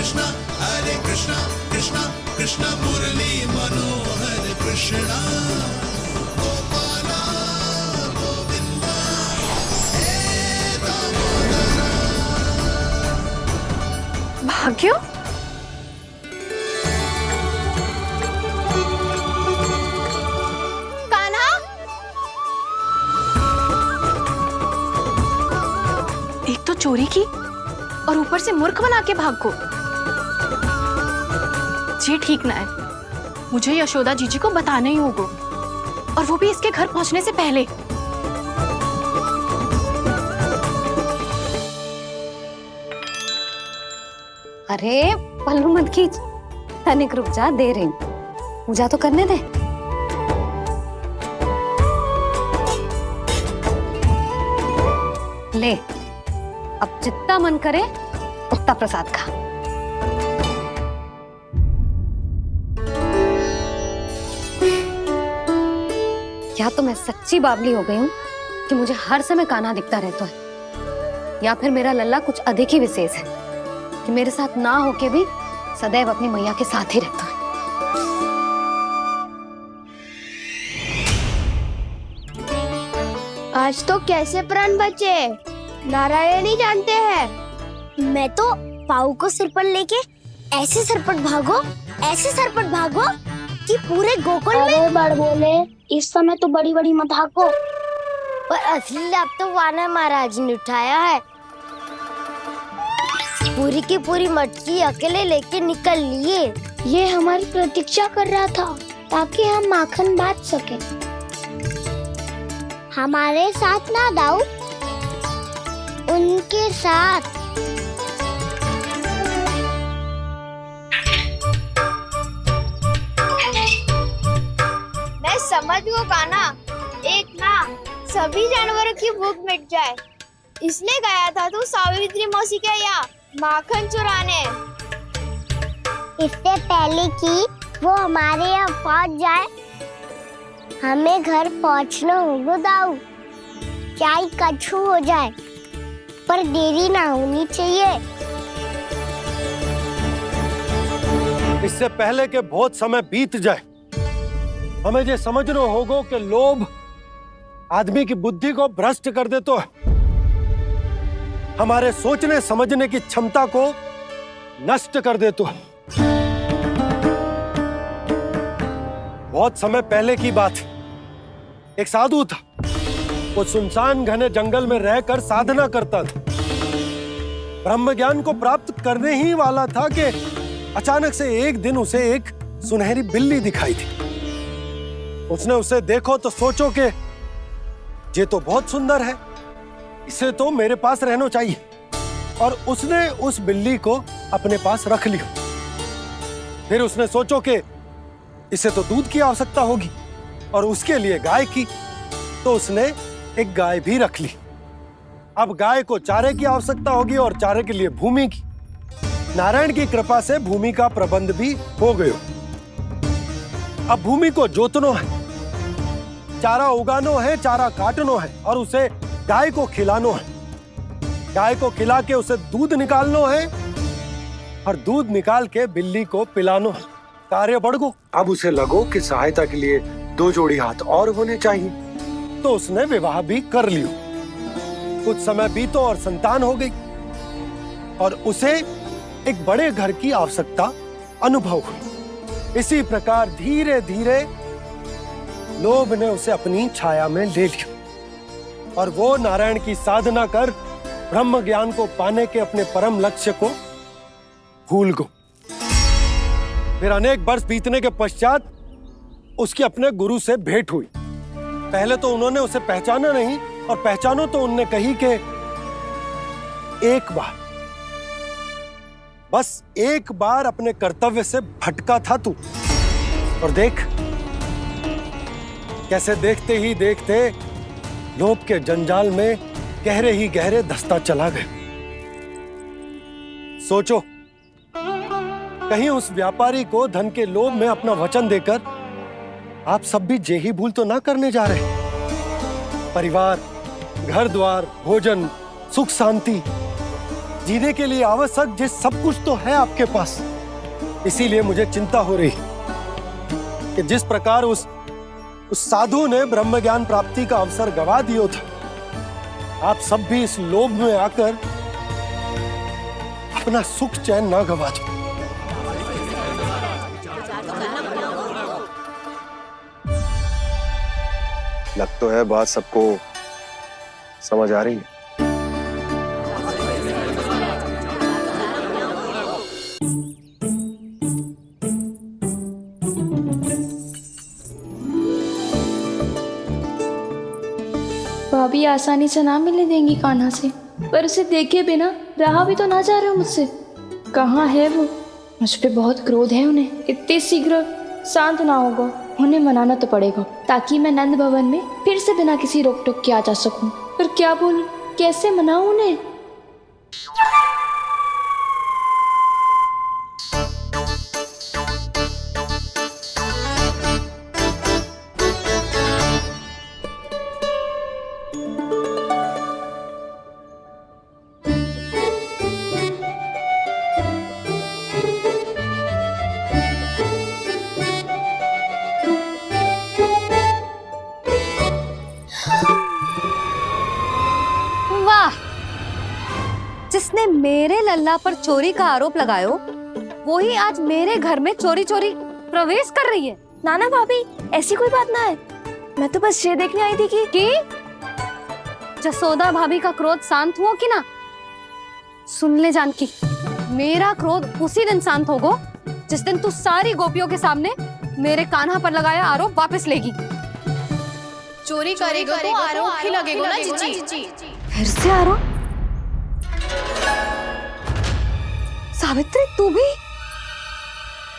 कृष्णा कृष्णा कृष्णा मुरली मनोहर कृष्णा गोपाला गोविंदा हे दामोदरा। भाग्य, कान्हा, एक तो चोरी की और ऊपर से मूर्ख बना के भाग को। ये ठीक ना है, मुझे यशोदा जीजी को बताना ही होगा, और वो भी इसके घर पहुंचने से पहले। अरे पल्लू मत खींच, तनिक रुक जा, दे रही हूँ, पूजा तो करने दे। ले, अब जितना मन करे उतना प्रसाद खा। या तो मैं सच्ची बावली हो गई हूँ कि मुझे हर समय कान्हा दिखता रहता है, या फिर मेरा लल्ला कुछ अधिक ही विशेष है कि मेरे साथ ना होके भी सदैव अपनी मैया के साथ ही रहता है। आज तो कैसे प्राण बचे, नारायण ही जानते हैं। मैं तो पाऊ को सिर पर लेके ऐसे सरपट भागो कि पूरे गोकुल में बड़ बोले। इस समय तो बड़ी बड़ी मत हाको, पर असली लाभ तो वानर महाराज ने उठाया है। पूरी की पूरी मटकी अकेले लेके निकल लिए। ये हमारी प्रतीक्षा कर रहा था ताकि हम माखन बांट सके। हमारे साथ ना दाऊ, उनके साथ। मैं समझ गो कान्हा, एक ना सभी जानवरों की भूख मिट जाए, इसलिए गया था तू सावित्री मौसी के यहाँ माखन चुराने। इससे पहले कि वो हमारे यहाँ पहुँच जाए, हमें घर पहुँचना होगा दाऊ, चाहे कछु हो जाए, पर देरी ना होनी चाहिए। इससे पहले कि बहुत समय बीत जाए, हमें ये समझना होगा कि लोभ आदमी की बुद्धि को भ्रष्ट कर दे, तो हमारे सोचने समझने की क्षमता को नष्ट कर दे। तो बहुत समय पहले की बात, एक साधु था, वो सुनसान घने जंगल में रहकर साधना करता था। ब्रह्म ज्ञान को प्राप्त करने ही वाला था कि अचानक से एक दिन उसे एक सुनहरी बिल्ली दिखाई थी। उसने उसे देखो तो सोचो कि ये तो बहुत सुंदर है, इसे तो मेरे पास रहना चाहिए, और उसने उस बिल्ली को अपने पास रख लिया। फिर उसने सोचो कि इसे तो दूध की आवश्यकता होगी और उसके लिए गाय की, तो उसने एक गाय भी रख ली। अब गाय को चारे की आवश्यकता होगी और चारे के लिए भूमि की। नारायण की कृपा से भूमि का प्रबंध भी हो गयो। अब भूमि को जोतनो है, चारा उगानो है, चारा काटनो है, और उसे गाय को खिलानो है। गाय को खिला के उसे दूध निकालनो है, और दूध निकाल के बिल्ली को पिलानो है। कार्य बढ़ गो। अब उसे लगो कि सहायता के लिए 2 जोड़ी हाथ और होने चाहिए, तो उसने विवाह भी कर लियो। कुछ समय बीतो और संतान हो गई, और उसे एक बड़े घर की आवश्यकता अनुभव हुई। इसी प्रकार धीरे धीरे लोभ ने उसे अपनी छाया में ले लिया, और वो नारायण की साधना कर ब्रह्म ज्ञान को पाने के अपने परम लक्ष्य को भूल गो। फिर अनेक वर्ष बीतने के पश्चात उसकी अपने गुरु से भेंट हुई। पहले तो उन्होंने उसे पहचाना नहीं, और पहचानो तो उनने कही कि एक बार, बस एक बार अपने कर्तव्य से भटका था तू, और देख कैसे देखते ही देखते लोभ के जंजाल में गहरे ही गहरे धंसता चला गया। सोचो, कहीं उस व्यापारी को धन के लोभ में अपना वचन देकर आप सब भी जे ही भूल तो ना करने जा रहे। परिवार, घर द्वार, भोजन, सुख शांति, जीने के लिए आवश्यक जिस सब कुछ तो है आपके पास। इसीलिए मुझे चिंता हो रही कि जिस प्रकार उस साधु ने ब्रह्म ज्ञान प्राप्ति का अवसर गवा दिया था, आप सब भी इस लोभ में आकर अपना सुख चैन ना गवा दो। लग तो है बात सबको समझ आ रही है। भाभी आसानी से ना मिलने देंगी कान्हा से, पर उसे देखे बिना रहा भी तो ना जा रहे हो मुझसे। कहाँ है वो? मुझ पे बहुत क्रोध है उन्हें, इतने शीघ्र शांत ना होगा। उन्हें मनाना तो पड़ेगा ताकि मैं नंद भवन में फिर से बिना किसी रोक टोक के आ जा सकूं। पर क्या बोलूं, कैसे मनाऊं उन्हें? जिसने मेरे लल्ला पर चोरी का आरोप लगायो, वो ही आज मेरे घर में चोरी चोरी प्रवेश कर रही है। नाना भाभी, ऐसी कोई बात ना है। मैं तो बस ये देखने आई थी कि जसोदा भाभी का क्रोध शांत हुआ कि ना? सुन ले जानकी, मेरा क्रोध उसी दिन शांत होगा जिस दिन तू सारी गोपियों के सामने मेरे कान्हा पर लगाया आरोप वापस लेगी। चोरी करेगा तो आरोप ही लगेगा ना जीजी। फिर से आरोप? सावित्री, तू भी?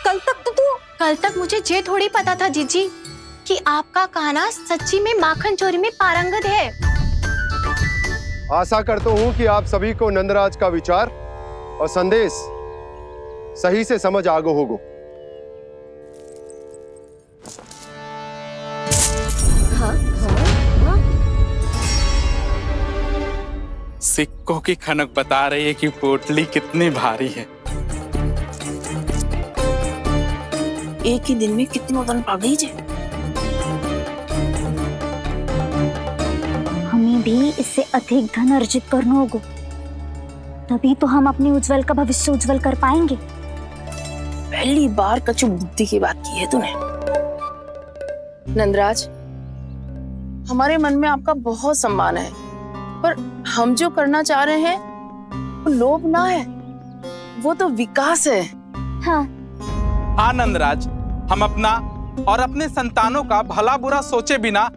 कल तक मुझे ये थोड़ी पता था जीजी कि आपका कान्हा सच्ची में माखन चोरी में पारंगत है। आशा करता हूं कि आप सभी को नंदराज का विचार और संदेश सही से समझ आगो होगो। सिक्कों की खनक बता रही है कि पोटली कितनी भारी है। एक ही दिन में कितनी वजन पा गई जे। हमें भी इससे अधिक धन अर्जित करना होगा, तभी तो हम अपने उज्जवल का भविष्य उज्जवल कर पाएंगे। पहली बार कछु बुद्धि की बात की है तूने। नंदराज, हमारे मन में आपका बहुत सम्मान है, पर हम जो करना चाह रहे हैं वो लोभ ना है, वो तो विकास है। हाँ नंदराज, हम अपना और अपने संतानों का भला बुरा सोचे बिना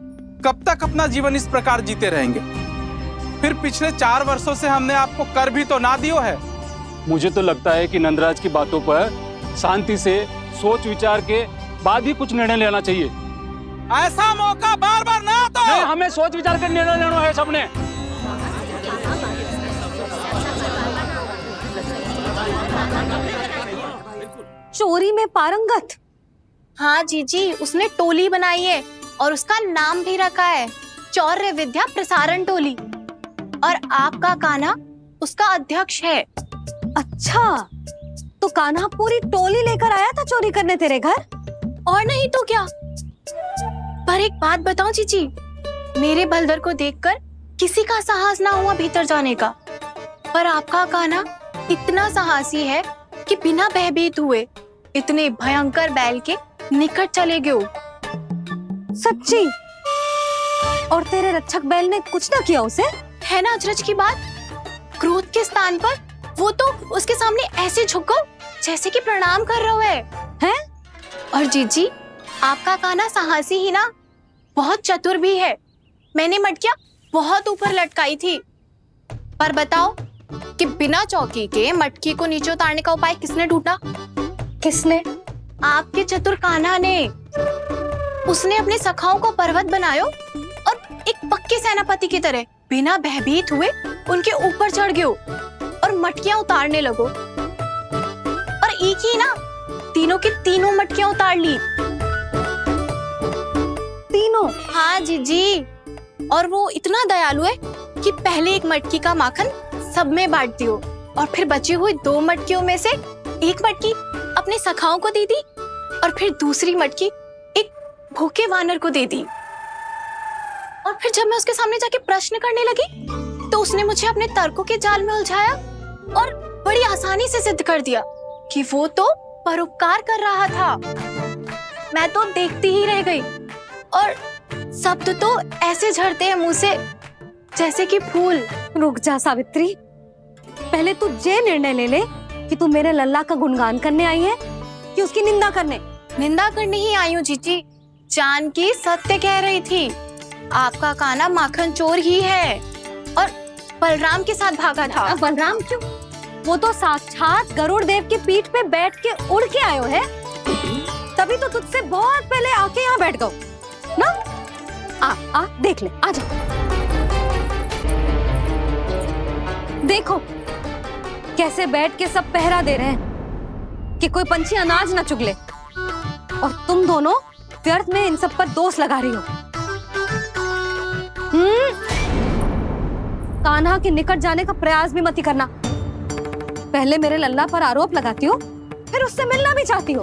कब तक अपना जीवन इस प्रकार जीते रहेंगे? फिर पिछले 4 वर्षों से हमने आपको कर भी तो ना दियो है। मुझे तो लगता है कि नंदराज की बातों पर शांति से सोच विचार के बाद ही कुछ निर्णय लेना चाहिए। ऐसा मौका बार बार ना आता। नहीं, हमें सोच विचार कर निर्णय लेना है सबने। चोरी में पारंगत? हाँ जीजी, उसने टोली बनाई है और उसका नाम भी रखा है चौर्य विद्या प्रसारण टोली, और आपका कान्हा उसका अध्यक्ष है। अच्छा, तो कान्हा पूरी टोली लेकर आया था चोरी करने तेरे घर? और नहीं तो क्या। पर एक बात बताओ जीजी, मेरे बलदर को देखकर किसी का साहस ना हुआ भीतर जाने का, पर आपका कान्हा इतना साहसी है कि बिना भयभीत हुए इतने भयंकर बैल के निकट चले गए। सच्ची? और तेरे रक्षक बैल ने कुछ ना किया उसे? है ना अचरज की बात। क्रोध के स्थान पर वो तो उसके सामने ऐसे झुको जैसे कि प्रणाम कर रहा है। और जीजी, आपका कान्हा साहसी ही ना, बहुत चतुर भी है। मैंने मटकियां बहुत ऊपर लटकाई थी, पर बताओ कि बिना चौकी के मटकी को नीचे उतारने का उपाय किसने ढूंढा? किसने? आपके चतुर कान्हा ने। उसने अपने सखाओं को पर्वत बनायो और एक पक्के सेनापति की तरह बिना भयभीत हुए उनके ऊपर चढ़ गयो और मटकियां उतारने लगो। और एक ही ना, तीनों की तीनों मटकियां उतार ली। तीनों? हाँ जीजी, और वो इतना दयालु है कि पहले एक मटकी का माखन सब में बांट दियो और फिर बची हुई 2 मटकियों में से एक मटकी अपने सखाओं को दे दी और फिर दूसरी मटकी एक भूखे वानर को दे दी। और फिर जब मैं उसके सामने जाके प्रश्न करने लगी तो उसने मुझे अपने तर्कों के जाल में उलझाया और बड़ी आसानी से सिद्ध कर दिया कि वो तो परोपकार कर रहा था। मैं तो देखती ही रह गई और शब्द तो ऐसे झड़ते हैं मुंह से जैसे कि फूल। रुक जा सावित्री, पहले तू ये निर्णय ले ले कि तू मेरे लल्ला का गुणगान करने आई है कि उसकी निंदा करने। निंदा करने ही आई हूँ जीजी। जानकी सत्य कह रही थी, आपका कान्हा माखन चोर ही है और बलराम के साथ भागा था। बलराम क्यों? वो तो साक्षात गरुड़ देव की पीठ पे बैठ के उड़ के आयो है, तभी तो तुझसे बहुत पहले आके यहाँ बैठ गओ ना। आ देख ले, आ जा। देखो कैसे बैठ के सब पहरा दे रहे हैं कि कोई पंछी अनाज ना चुगले, और तुम दोनों व्यर्थ में इन सब पर दोष लगा रही हो। कान्हा के निकट जाने का प्रयास भी मत करना। पहले मेरे लल्ला पर आरोप लगाती हो, फिर उससे मिलना भी चाहती हो।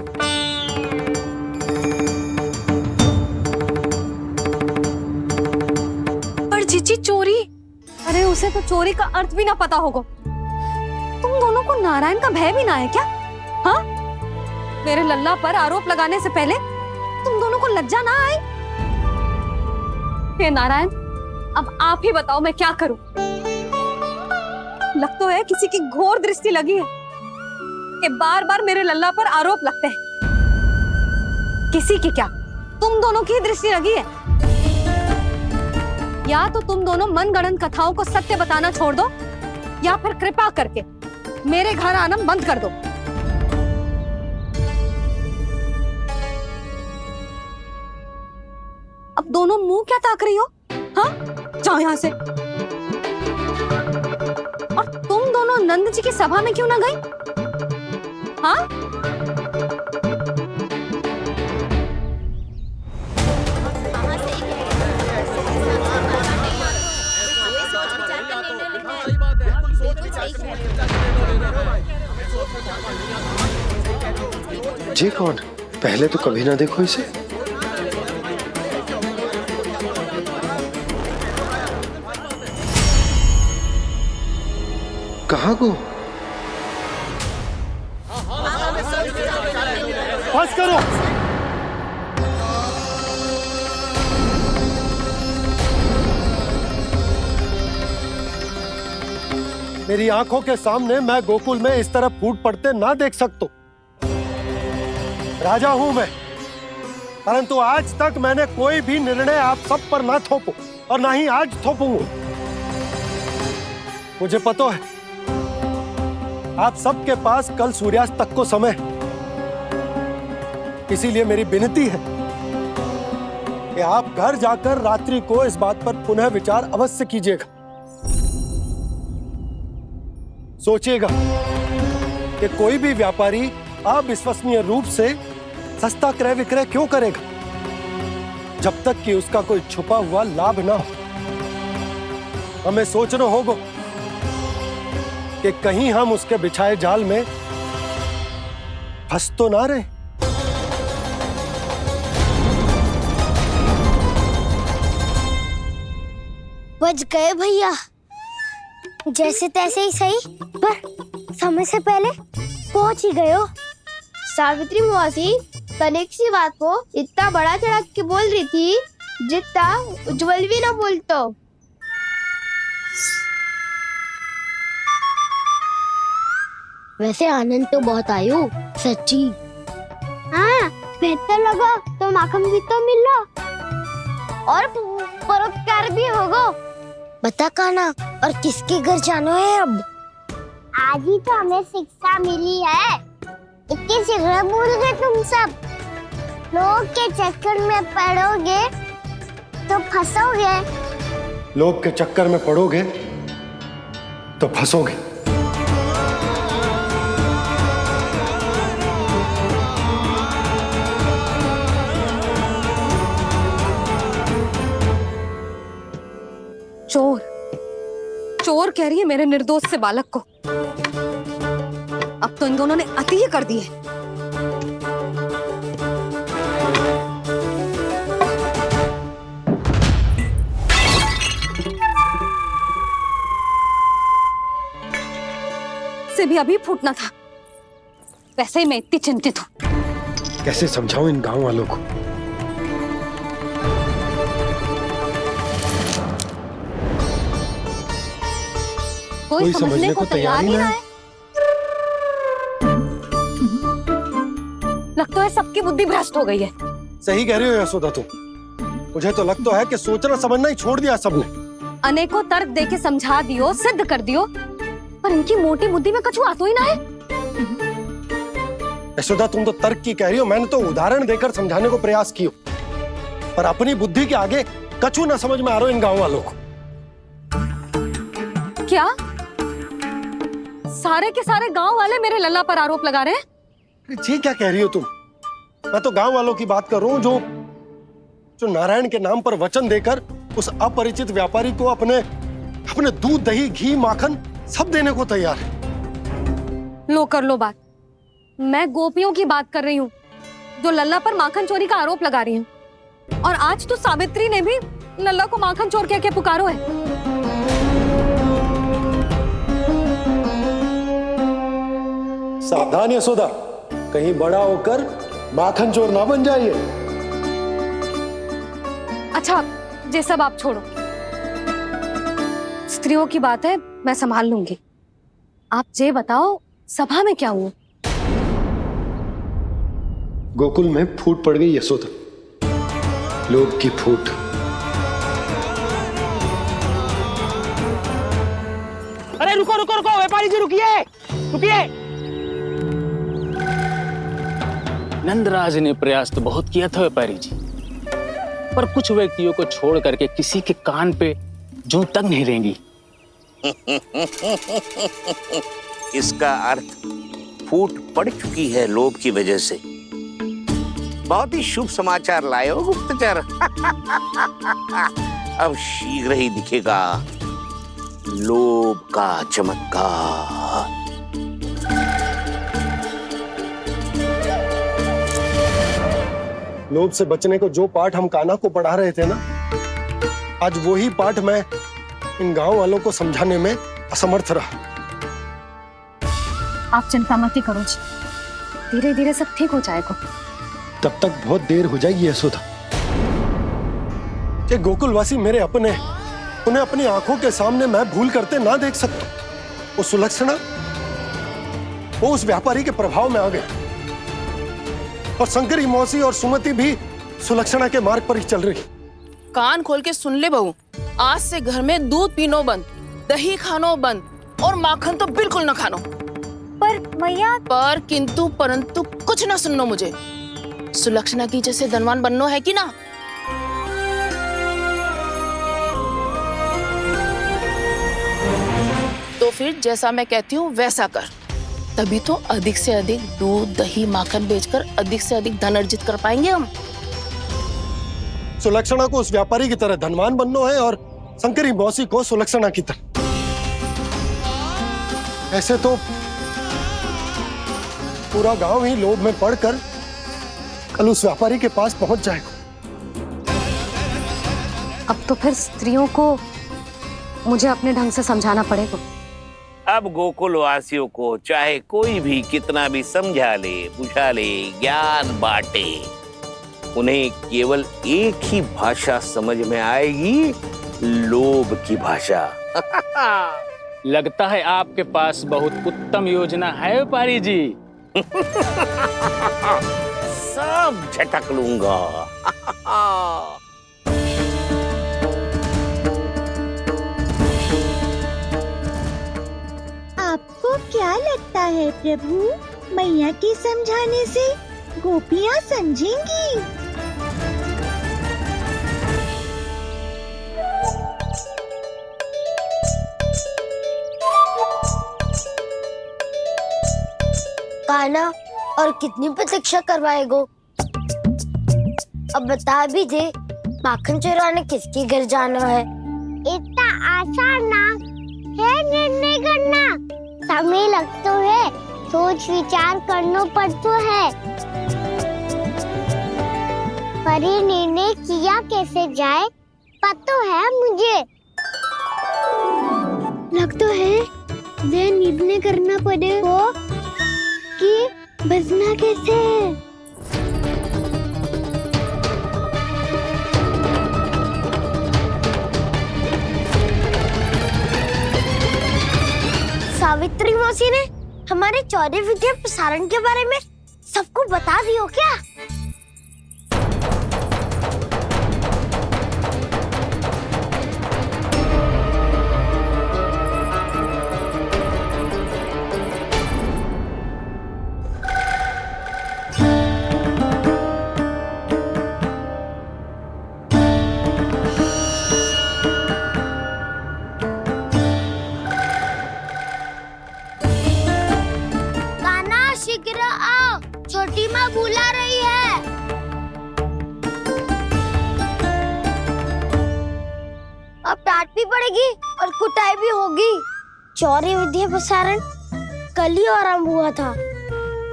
पर जीजी चोरी? अरे उसे तो चोरी का अर्थ भी ना पता होगा। तुम दोनों को नारायण का भय भी ना है क्या? हाँ, मेरे लल्ला पर आरोप लगाने से पहले तुम दोनों को लज्जा ना आई? हे नारायण, अब आप ही बताओ मैं क्या करूं। लग तो है किसी की घोर दृष्टि लगी है कि बार बार मेरे लल्ला पर आरोप लगते हैं। किसी की क्या, तुम दोनों की दृष्टि लगी है। या तो तुम दोनों मनगढ़ंत कथाओं को सत्य बताना छोड़ दो, या फिर कृपा करके मेरे घर आना बंद कर दो। अब दोनों मुंह क्या ताक रही हो? हाँ, जाओ यहां से। और तुम दोनों नंद जी की सभा में क्यों ना गई? हाँ? जी कौन? पहले तो कभी ना देखो इसे। कहाँ को? बस करो। मेरी आंखों के सामने मैं गोकुल में इस तरह फूट पड़ते ना देख सकता। राजा हूं मैं, परंतु आज तक मैंने कोई भी निर्णय आप सब पर ना थोपो और ना ही आज थोपूंगा। मुझे पता है आप सबके पास कल सूर्यास्त तक को समय है, इसीलिए मेरी विनती है कि आप घर जाकर रात्रि को इस बात पर पुनः विचार अवश्य कीजिएगा। सोचिएगा कि कोई भी व्यापारी अविश्वसनीय रूप से सस्ता क्रय विक्रय क्यों करेगा, जब तक कि उसका कोई छुपा हुआ लाभ ना हो। हमें सोचना होगा कि कहीं हम उसके बिछाए जाल में फंस तो ना रहे। बच गए भैया, जैसे तैसे ही सही, पर समय से पहले पहुंच ही गए हो। सावित्री मौसी तनिक सी बात को इतना बड़ा चढ़ा के बोल रही थी जितना उज्जवल भी ना बोलतो। वैसे आनंद तो बहुत आयो, सच्ची। हाँ, बेहतर लगा तो माखन भी तो मिला और परोपकार भी होगा। बता कान्हा, और किसके घर जाना है अब? आज ही तो हमें शिक्षा मिली है, इतनी शीघ्र भूल गए तुम सब। लोग के चक्कर में पड़ोगे तो फंसोगे। लोग के चक्कर में पड़ोगे तो फंसोगे। चोर, चोर कह रही है मेरे निर्दोष से बालक को। अब तो इन दोनों ने अति ही कर दी है। से भी अभी फूटना था। वैसे ही मैं इतनी चिंतित हूँ। कैसे समझाऊं इन गांव वालों को? कोई समझने को तैयार ही ना है। लगता है सबकी बुद्धि भ्रष्ट हो गई है। सही कह रही हो यशोदा तुम। मुझे तो लगता है कि सोचना समझना ही छोड़ दिया सबने। अनेकों तर्क देके समझा दियो, सिद्ध कर दियो, पर इनकी मोटी बुद्धि में कछु आता ही ना है। यशोदा तुम तो तर्क की कह रही हो, मैंने तो उदाहरण देकर समझाने को प्रयास किया, पर अपनी बुद्धि के आगे कछु ना समझ में आ रहा इन गांव वालों को। क्या सारे के सारे गांव वाले मेरे लल्ला पर आरोप लगा रहे हैं? जी क्या कह रही हो तुम? मैं तो गांव वालों की बात कर रहा हूँ जो नारायण के नाम पर वचन देकर उस अपरिचित व्यापारी को अपने दूध, दही, घी, माखन सब देने को तैयार है। लो कर लो बात। मैं गोपियों की बात कर रही हूँ जो लल्ला पर माखन चोरी का आरोप लगा रही हैं। और आज तो सावित्री ने भी लल्ला को माखन चोर कह के पुकारो है। सावधान यशोदा, कहीं बड़ा होकर माखन चोर ना बन जाइए। अच्छा, ये सब आप छोड़ो। स्त्रियों की बात है, मैं संभाल लूंगी। आप ये बताओ, सभा में क्या हुआ? गोकुल में फूट पड़ गई यशोदा, लोभ की फूट। अरे रुको रुको रुको, व्यापारी जी रुकिए रुकिए। नंदराज ने प्रयास तो बहुत किया था व्यापारी जी, पर कुछ व्यक्तियों को छोड़ करके किसी के कान पे जूं तक नहीं रेंगी। इसका अर्थ फूट पड़ चुकी है लोभ की वजह से। बहुत ही शुभ समाचार लाए हो गुप्तचर। अब शीघ्र ही दिखेगा लोभ का चमत्कार। लोभ से बचने को जो पाठ हम कान्हा को पढ़ा रहे थे ना, आज वही पाठ मैं इन गांव वालों को समझाने में असमर्थ रहा। आप चिंता मत करो जी, धीरे धीरे सब ठीक हो जाएगा। तब तक बहुत देर हो जाएगी यशोदा। ये गोकुलवासी मेरे अपने, उन्हें अपनी आंखों के सामने मैं भूल करते ना देख सकता। वो सुलक्षणा, वो उस व्यापारी के प्रभाव में आ गए, और शंकरी मौसी और सुमति भी सुलक्षणा के मार्ग पर ही चल रही। कान खोल के सुन ले बहू, आज से घर में दूध पीनो बंद, दही खानो बंद, और माखन तो बिल्कुल न खानो। पर मैया, पर किंतु परंतु कुछ ना सुननो मुझे। सुलक्षणा की जैसे धनवान बननो है कि ना? तो फिर जैसा मैं कहती हूँ वैसा कर, तभी तो अधिक से अधिक दूध, दही, माखन बेचकर अधिक से अधिक धन अर्जित कर पाएंगे हम। सुलक्षणा को उस व्यापारी की तरह धनवान बनना है और शंकरी मौसी को सुलक्षणा की तरह। ऐसे तो पूरा गांव ही लोभ में पड़कर कल उस व्यापारी के पास पहुंच जाएगा। अब तो फिर स्त्रियों को मुझे अपने ढंग से समझाना पड़ेगा। अब गोकुल वासियों को चाहे कोई भी कितना भी समझा ले, बुझा ले, ज्ञान बांटे, उन्हें केवल एक ही भाषा समझ में आएगी, लोभ की भाषा। लगता है आपके पास बहुत उत्तम योजना है व्यापारी जी। सब झटक लूंगा। आपको क्या लगता है प्रभु, मैया के समझाने से गोपियाँ समझेंगी? कान्हा, और कितनी प्रतीक्षा करवाएगो? अब बता भी दे, माखन चुराने किसके घर जाना है? इतना आसान ना है निर्णय करना। समय लगता है, सोच विचार करना पड़ता है। पर ये निर्णय किया कैसे जाए पता है मुझे। लगता है ये निर्णय करना पड़ेगा कि बचना कैसे है। सावित्री मौसी ने हमारे 14 विद्या प्रसारण के बारे में सबको बता दियो क्या? शीघ्र आओ, छोटी माँ बुला रही है। अब डांट भी पड़ेगी और कुटाई भी होगी। चौरी विद्या प्रसारण कल ही आरंभ हुआ था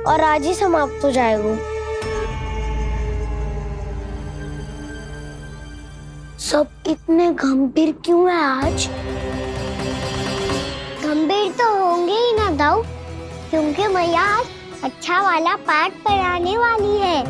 और आज ही समाप्त हो जाएगा। सब इतने गंभीर क्यों है आज? गंभीर तो होंगे ही ना दाऊ, क्योंकि मैया आज अच्छा वाला पाठ पढ़ाने वाली है।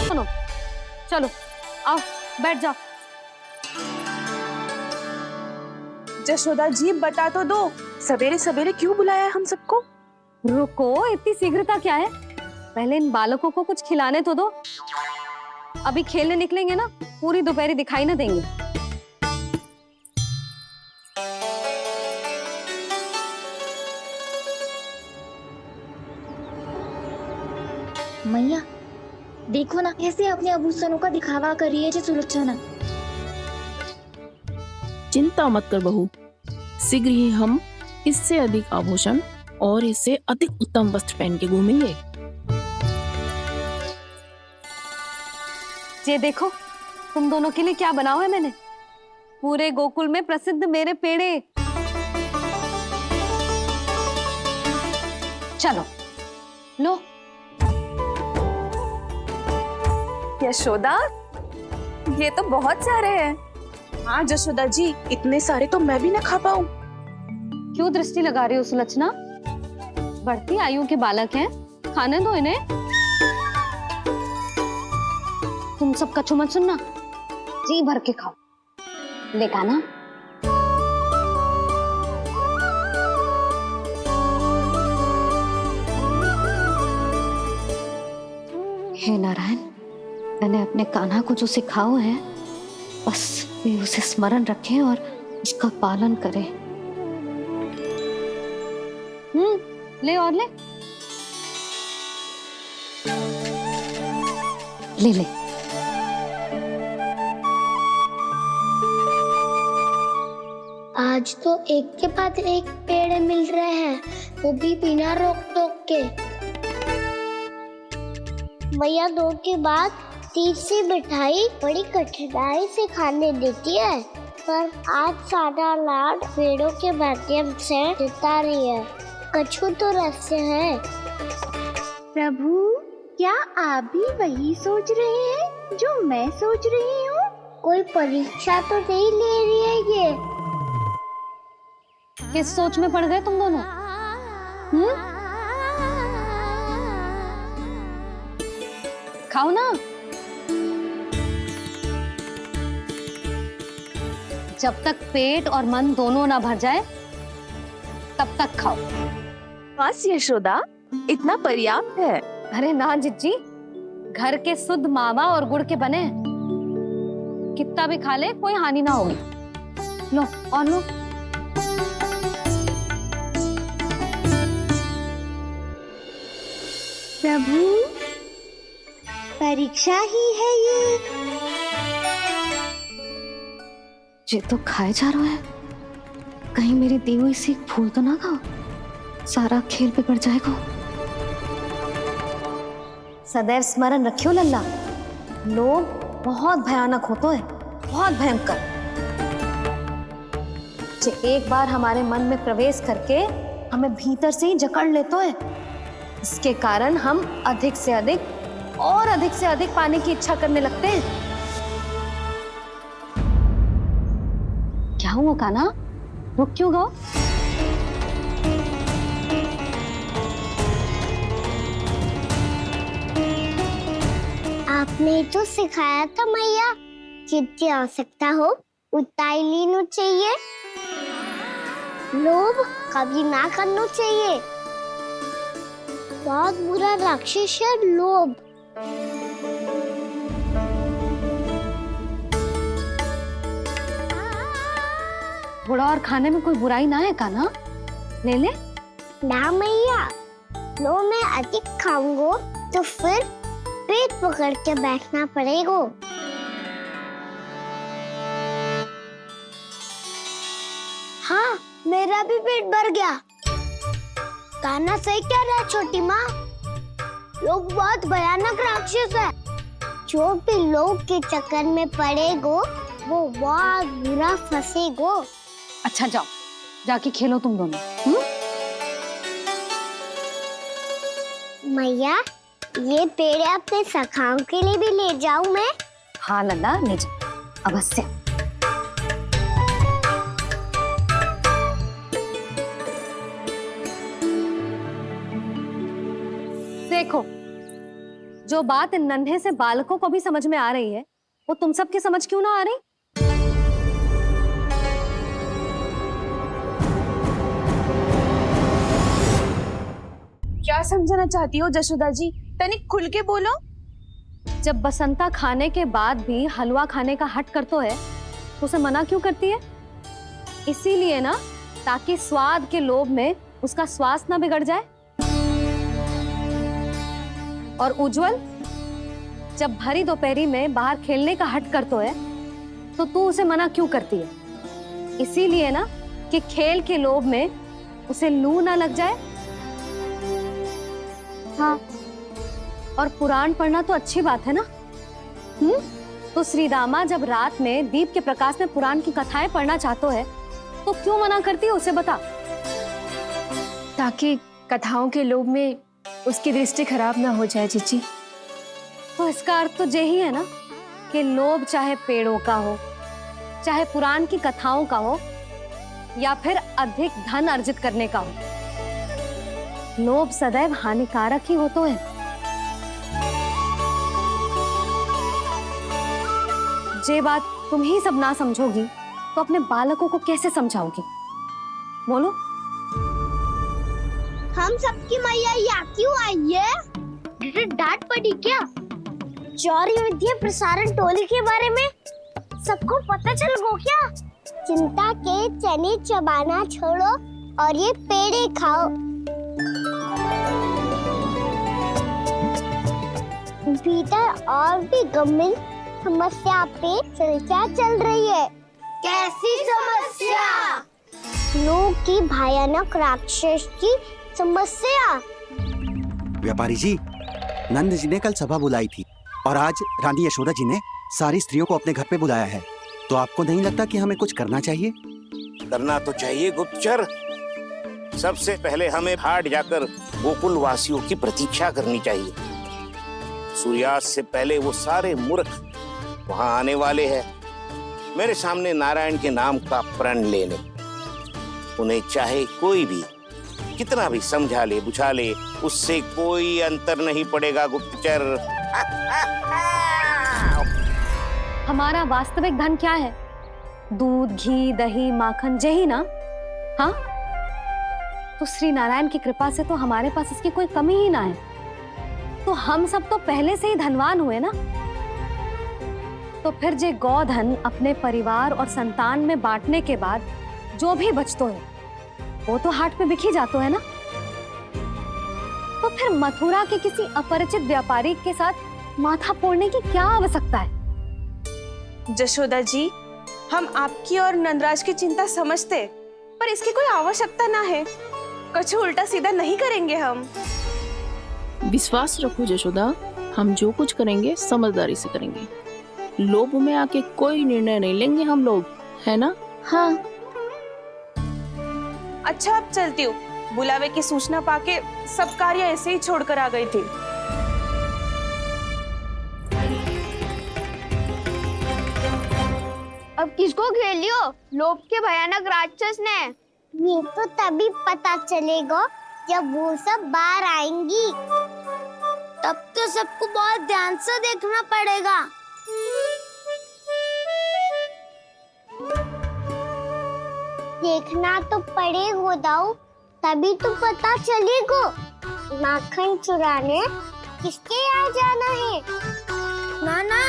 सुनो, चलो आओ बैठ जाओ। जशोदा जी बता तो दो, सवेरे सवेरे क्यों बुलाया है हम सबको? रुको, इतनी शीघ्रता क्या है? पहले इन बालकों को कुछ खिलाने तो दो। अभी खेलने निकलेंगे ना, पूरी दोपहर दिखाई ना देंगे। मैया देखो ना, कैसे अपने आभूषणों का दिखावा कर रही है जी सुलोचना। चिंता मत कर बहू, शीघ्र ही हम इससे अधिक आभूषण और इससे अधिक उत्तम वस्त्र पहन के घूमेंगे। ये देखो, तुम दोनों के लिए क्या बनाओ है मैंने। पूरे गोकुल में प्रसिद्ध मेरे पेड़े। चलो लो। यशोदा, ये तो बहुत सारे हैं। हाँ जशोदा जी, इतने सारे तो मैं भी ना खा पाऊं। क्यों दृष्टि लगा रही हो सुलक्षणा? बढ़ती आयु के बालक हैं, खाने दो इन्हें। तुम सब कछु मत सुनना, जी भर के खाओ। देखा ना? हे नारायण, मैंने अपने कान्हा को जो सिखाओ है, बस वे उसे स्मरण रखें और उसका पालन करें। ले और ले ले ले। आज तो एक के बाद एक पेड़ मिल रहे हैं, वो भी बिना रोक टोक के। मैया 2 के बाद तीसरी मिठाई बड़ी कठिनाई से खाने देती है, पर आज सादा लाड पेड़ों के माध्यम से जिता रही है। कछु तो रहस्य है। प्रभु, क्या आप भी वही सोच रहे हैं जो मैं सोच रही हूँ? कोई परीक्षा तो नहीं ले रही है ये? किस सोच में पड़ गए तुम दोनों? खाओ ना। जब तक पेट और मन दोनों ना भर जाए तब तक खाओ। बस यशोदा, इतना पर्याप्त है। अरे ना जिज्जी, घर के शुद्ध मावा और गुड़ के बने, कितना भी खा ले कोई हानि ना होगी। लो और लो। प्रभु, परीक्षा ही है ये तो खाए जा रहा है। कहीं मेरी दी हुई सीख भूल तो ना खाओ, सारा खेल बिगड़ जाएगा। सदैव स्मरण रखियो लल्ला, लोग बहुत भयानक होते हैं, बहुत भयंकर। जो एक बार हमारे मन में प्रवेश करके हमें भीतर से ही जकड़ लेते हैं, इसके कारण हम अधिक से अधिक पाने की इच्छा करने लगते हैं। क्या हुआ कान्हा, रुक क्यों गए? आपने तो सिखाया था मैया, जितनी आवश्यकता हो उतना ही लेना चाहिए, लोभ कभी ना करना चाहिए। बहुत बुरा राक्षस है लोभ। थोड़ा और खाने में कोई बुराई ना है कान्हा, ले ले। ना मैया, लो मैं अधिक खाऊंगा तो फिर पेट पकड़ के बैठना पड़ेगा। हाँ, मेरा भी पेट भर गया। कान्हा सही कह रहा है छोटी माँ, लोग बहुत भयानक राक्षस है। जो भी लोग के चक्कर में पड़ेगो वो बहुत बुरा फंसेगो। अच्छा जाओ, जाके खेलो तुम दोनों। मैया, ये पेड़ अपने सखाओं के लिए भी ले जाऊं मैं? हाँ लल्ला, ले जा, अवश्य। देखो, जो बात इन नन्हे से बालकों को भी समझ में आ रही है, वो तुम सबकी समझ क्यों ना आ रही? क्या समझाना चाहती हो जशोदा जी, तनिक खुल के बोलो। जब बसंता खाने के बाद भी हलवा खाने का हट करतो है तो उसे मना क्यों करती है? इसीलिए ना, ताकि स्वाद के लोभ में उसका स्वास्थ्य ना बिगड़ जाए। और उज्जवल जब भरी दोपहरी में बाहर खेलने का हट करतो है तो तू उसे मना क्यों करती है? इसीलिए ना कि खेल के लोभ में उसे लू ना लग जाए। हाँ, और पुराण पढ़ना तो अच्छी बात है ना। तो श्री रामा जब रात में दीप के प्रकाश में पुराण की कथाएं पढ़ना चाहते है तो क्यों मना करती है, उसे बता। ताकि कथाओं के लोभ में उसकी दृष्टि खराब ना हो जाए जीजी। तो इसका अर्थ तो यही है ना कि लोभ चाहे पेड़ों का हो, चाहे पुराण की कथाओं का हो, या फिर अधिक धन अर्जित करने का हो, लोभ सदैव हानिकारक ही होता है। जे बात तुम ही सब ना समझोगी तो अपने बालकों को कैसे समझाओगी? बोलो। हम सबकी मैया यहाँ क्यों आई है? डांट पड़ी क्या? चौरी विद्या प्रसारण टोली के बारे में सबको पता चल गो क्या? चिंता के चने चबाना छोड़ो और ये पेड़े खाओ। भीतर और भी गंभीर समस्या पे चर्चा चल रही है। कैसी समस्या? लोग की भयानक राक्षस की समस्या। व्यापारी जी, नंद जी ने कल सभा बुलाई थी और आज रानी यशोदा जी ने सारी स्त्रियों को अपने घर पे बुलाया है। तो आपको नहीं लगता कि हमें कुछ करना चाहिए? करना तो चाहिए गुप्तचर। सबसे पहले हमें हाट जाकर गोकुल वासियों की प्रतीक्षा करनी चाहिए। सूर्यास्त से पहले वो सारे मूर्ख वहां आने वाले हैं, मेरे सामने नारायण के नाम का प्रण लेने। उन्हें चाहे कोई भी कितना भी समझा ले बुझा ले, उससे कोई अंतर नहीं पड़ेगा गुप्तचर। हमारा वास्तविक धन क्या है? दूध, घी, दही, माखन, यही ना? हाँ, तो श्री नारायण की कृपा से तो हमारे पास इसकी कोई कमी ही ना है। तो हम सब तो पहले से ही धनवान हुए ना। तो फिर जे गोधन अपने परिवार और संतान में बांटने के बाद जो भी बचतो है वो तो हाट पे बिखी जातो है ना। तो फिर मथुरा के किसी अपरिचित व्यापारी के साथ माथा फोड़ने की क्या आवश्यकता है? जशोदा जी, हम आपकी और नंदराज की चिंता समझते, पर इसकी कोई आवश्यकता ना है। कुछ उल्टा सीधा नहीं करेंगे हम। विश्वास रखो यशोदा, हम जो कुछ करेंगे समझदारी से करेंगे। लोभ में आके कोई निर्णय नहीं लेंगे हम लोग, है ना? हाँ। अच्छा, अब चलती हूँ। बुलावे की सूचना पाके सब कार्य ऐसे ही छोड़कर आ गई थी। अब किसको घेर लियो? लोभ के भयानक राक्षस ने। ये तो तभी पता चलेगा जब वो सब बाहर आएंगी। तब तो सबको बहुत ध्यान से देखना पड़ेगा। देखना तो पड़ेगा दाऊ, तभी तो पता चलेगा माखन चुराने किसके यहाँ जाना है। नाना,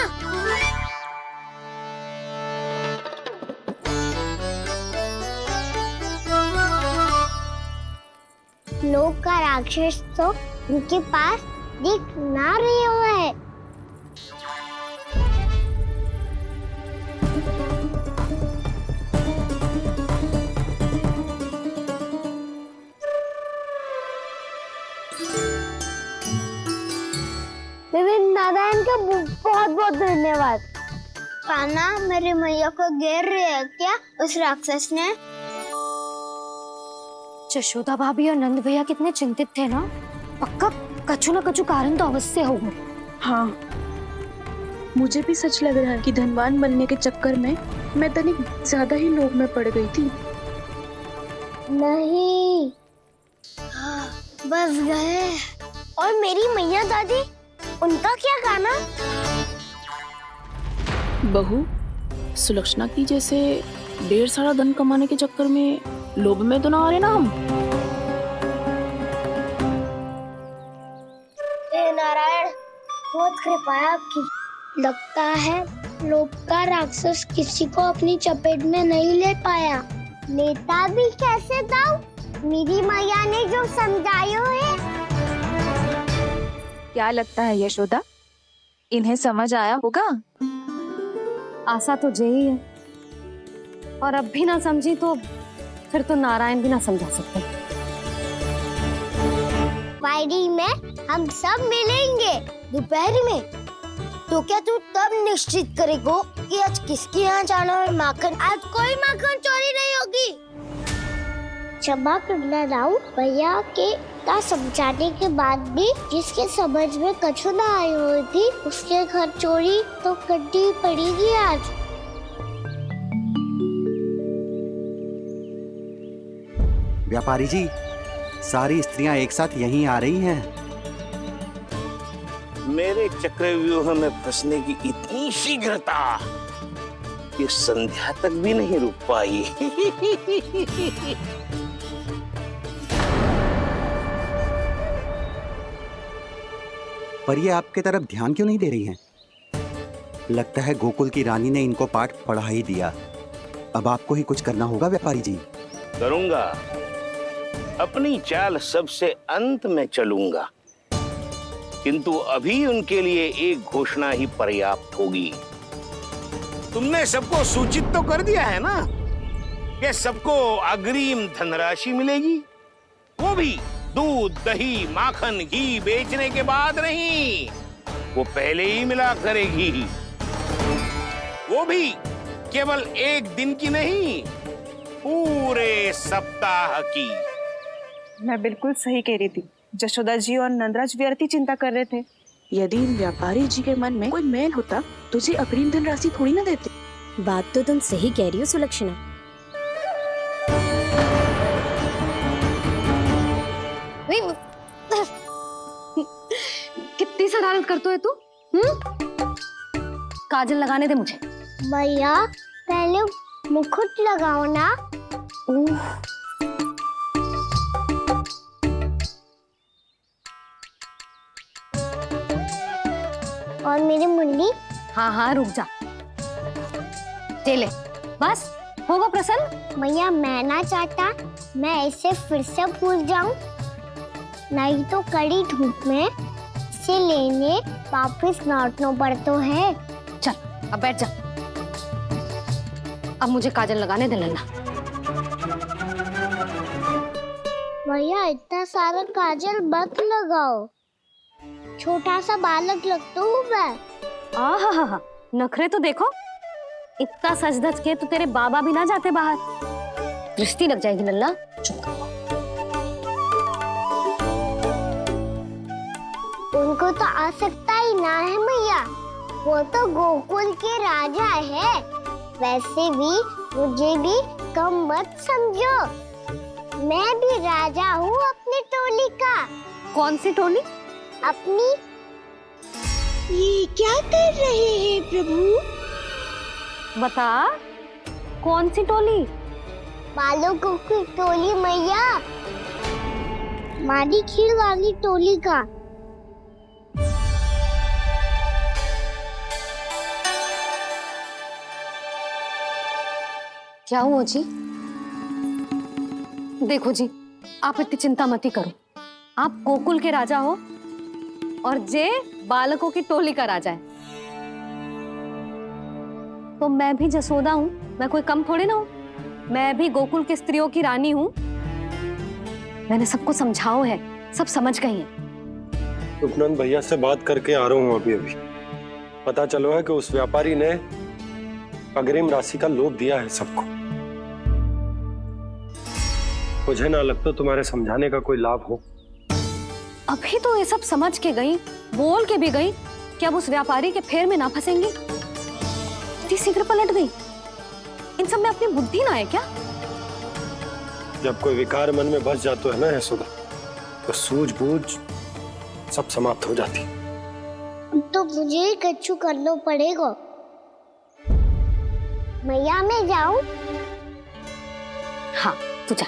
लोग का राक्षस तो उनके पास दिख ना रहे हुए है। नारायण का बहुत बहुत धन्यवाद। कान्हा, मेरी मैया को घेर रहे है क्या उस राक्षस ने? यशोदा भाभी और नंद भैया कितने चिंतित थे ना। पक्का कछु ना कछु कारण तो अवश्य होगा। हाँ, मुझे भी सच लग रहा है कि धनवान बनने के चक्कर में मैं तनिक ज्यादा ही लोभ में पड़ गई थी। नहीं, बस गए। और मेरी मैया दादी, उनका क्या गाना? बहू, सुलक्षणा की जैसे ढेर सारा धन कमाने के चक्कर में लोभ में तो ना आ रहे ना हम। हे नारायण, बहुत कृपा है आपकी। लगता है लोभ का राक्षस किसी को अपनी चपेट में नहीं ले पाया। लेता भी कैसे दाऊ? मेरी मैया ने जो समझायो है। क्या लगता है यशोदा, इन्हें समझ आया होगा? आशा तो यही है, और अब भी ना समझी तो फिर तो नारायण भी ना समझा सकते। पायरी में हम सब मिलेंगे दोपहर में। तो क्या तू तब निश्चित करेगो कि आज किसके यहाँ जाना है माखन? आज कोई माखन चोरी नहीं होगी। क्षमा करना राव, भैया के का समझाने के बाद भी जिसके समझ में कछु ना आई हुई थी उसके घर चोरी तो करनी पड़ेगी आज। व्यापारी जी, सारी स्त्रियां एक साथ यहीं आ रही हैं। मेरे चक्रव्यूह में फंसने की इतनी शीघ्रता कि संध्या तक भी नहीं रुक पाई। पर ये आपके तरफ ध्यान क्यों नहीं दे रही हैं? लगता है गोकुल की रानी ने इनको पाठ पढ़ा ही दिया। अब आपको ही कुछ करना होगा व्यापारी जी। करूंगा, अपनी चाल सबसे अंत में चलूंगा, किंतु अभी उनके लिए एक घोषणा ही पर्याप्त होगी। तुमने सबको सूचित तो कर दिया है ना कि सबको अग्रिम धनराशि मिलेगी, वो भी दूध, दही, माखन, घी बेचने के बाद नहीं, वो पहले ही मिला करेगी। वो भी केवल एक दिन की नहीं, पूरे सप्ताह की। मैं बिल्कुल सही कह रही थी। यशोदा जी और नंदराज व्यर्थ ही चिंता कर रहे थे। यदि व्यापारी जी के मन में कोई मैल होता तो जी अग्रिम धनराशि थोड़ी ना देते। बात तो तुम सही कह रही हो सुलक्षणा। कितनी शरारत करते हो तू? काजल लगाने दे मुझे। भैया, पहले मुकुट लगाओ ना। और मेरी मुन्नी? हाँ हाँ, रुक जा। ले, बस होगा प्रसन्न। भैया, मैं ना चाहता मैं ऐसे फिर से भूल जाऊं, नहीं तो कड़ी धूप में इसे लेने वापस लौटना पड़ता है। चल, अब बैठ जा। अब मुझे काजल लगाने दे लल्ला। भैया इतना सारा काजल मत लगाओ, छोटा सा बालक लगता हूँ मैं। आहा, नखरे तो देखो, इतना सज धज के तो तेरे बाबा भी ना जाते बाहर, दृष्टि लग जाएगी लल्ला। चुप करो। उनको तो आ सकता ही ना है मैया, वो तो गोकुल के राजा है। वैसे भी मुझे भी कम मत समझो, मैं भी राजा हूँ अपनी टोली का। कौन सी टोली? अपनी। ये क्या कर रहे हैं प्रभु? बता, कौन सी टोली? बालकों की टोली मैया, मारी खीर वाली टोली का। क्या हुआ जी? देखो जी, आप इतनी चिंता मत करो, आप गोकुल के राजा हो और जे बालकों की टोली का राजा है, तो मैं भी जसोदा हूँ, मैं कोई कम थोड़े ना हूँ, मैं भी गोकुल के स्त्रियों की रानी हूँ। मैंने सबको समझाओ है, सब समझ गई हैं। उपनंद भैया से बात करके आ रहा हूँ अभी। पता चलो है कि उस व्यापारी ने अग्रिम राशि का लोभ दिया है सबको। मुझे ना लगता तुम्हारे समझाने का कोई लाभ हो। अभी तो ये सब समझ के गई, बोल के भी गई कि अब उस व्यापारी के फेर में ना फंसेंगी। इतनी शीघ्र पलट गई, इन सब में अपनी बुद्धि ना है क्या? जब कोई विकार मन में बस जाता है ना यशोदा, तो सूझबूझ सब समाप्त हो जाती। तो मुझे ही कच्चू करना पड़ेगा। मैया मैं जाऊं? हाँ तू जा।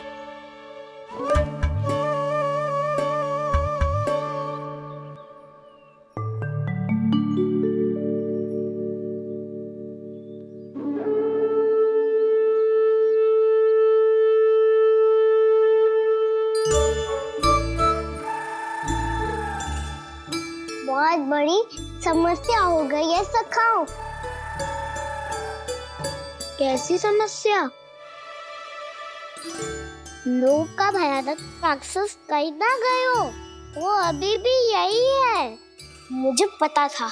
बहुत बड़ी समस्या हो गई है सखाओ। कैसी समस्या? लोक का भयानक राक्षस कहीं ना गयो, वो अभी भी यही है। मुझे पता था,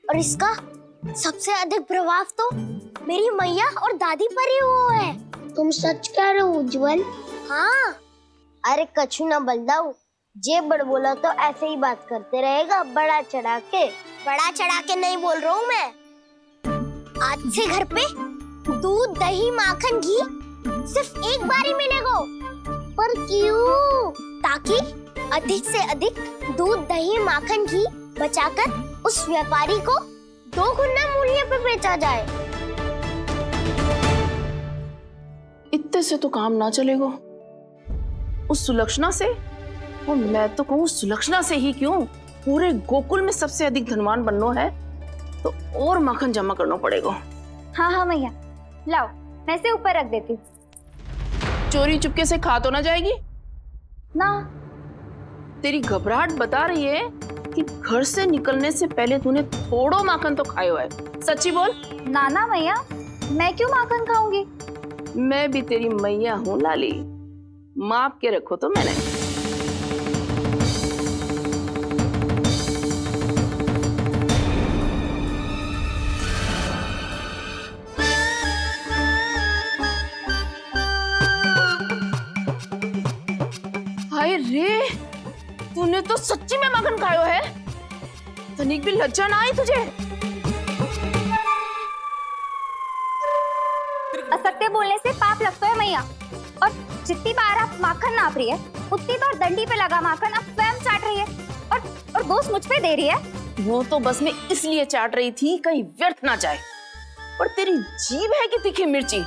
और इसका सबसे अधिक प्रभाव तो मेरी मैया और दादी पर ही हुआ है। तुम सच कह रहे हो उज्जवल? हाँ। अरे कछु ना बलदाऊ, जे बड़ बोला तो ऐसे ही बात करते रहेगा बड़ा चढ़ा के। बड़ा चढ़ा के नहीं बोल रहा हूँ मैं। आज से घर पे दूध दही माखन घी सिर्फ एक बार ही मिलेगा। पर क्यों? ताकि अधिक से अधिक दूध दही माखन घी बचाकर उस व्यापारी को 2 गुना मूल्य पे बेचा जाए। इतने से तो काम ना चलेगा। उस सुलक्षणा से, और मैं तो कहूँ सुलक्षणा से ही क्यों, पूरे गोकुल में सबसे अधिक धनवान बनना है तो और माखन जमा करना पड़ेगा। हाँ हाँ मैया, लाओ मैं इसे ऊपर रख देती हूँ। चोरी चुपके से खा तो ना जाएगी ना? तेरी घबराहट बता रही है कि घर से निकलने से पहले तूने थोड़ो माखन तो खाया है। सच्ची बोल। ना ना मैया, मैं क्यों माखन खाऊंगी? मैं भी तेरी मैया हूँ लाली, माप के रखो तो मैंने। हाय रे, तूने तो सच्ची में माखन खायो है। तनिक भी लज्जा ना आई तुझे? असत्य बोलने से पाप लगता है मैया, और जितनी बार आप माखन नाप रही है उतनी बार डंडी पे लगा माखन आप स्वयं चाट रही है, और दोष मुझ पे दे रही है। वो तो बस मैं इसलिए चाट रही थी कहीं व्यर्थ ना जाए। और तेरी जीभ है कि तीखी मिर्ची।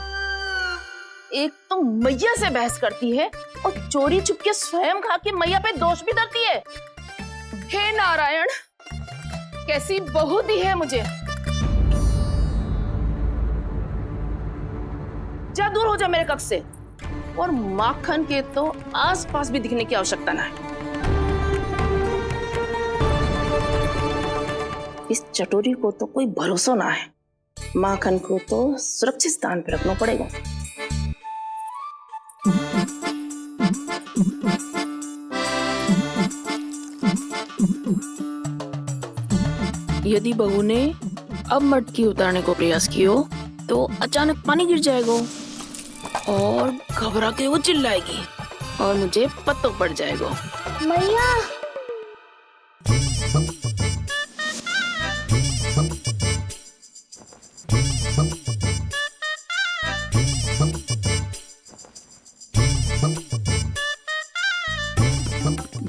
एक तो मैया से बहस करती है और चोरी चुपके स्वयं खा के मैया पे दोष भी धरती है। हे नारायण, कैसी बहू दी है मुझे। जा दूर हो जा मेरे कक्ष से, और माखन के तो आसपास भी दिखने की आवश्यकता ना है। इस चटोरी को तो कोई भरोसा ना है। माखन को तो सुरक्षित स्थान पर रखना पड़ेगा। यदि बहू ने अब मटकी उतारने को प्रयास किया तो अचानक पानी गिर जाएगा और घबरा के वो चिल्लाएगी और मुझे पता पड़ जाएगा। मैया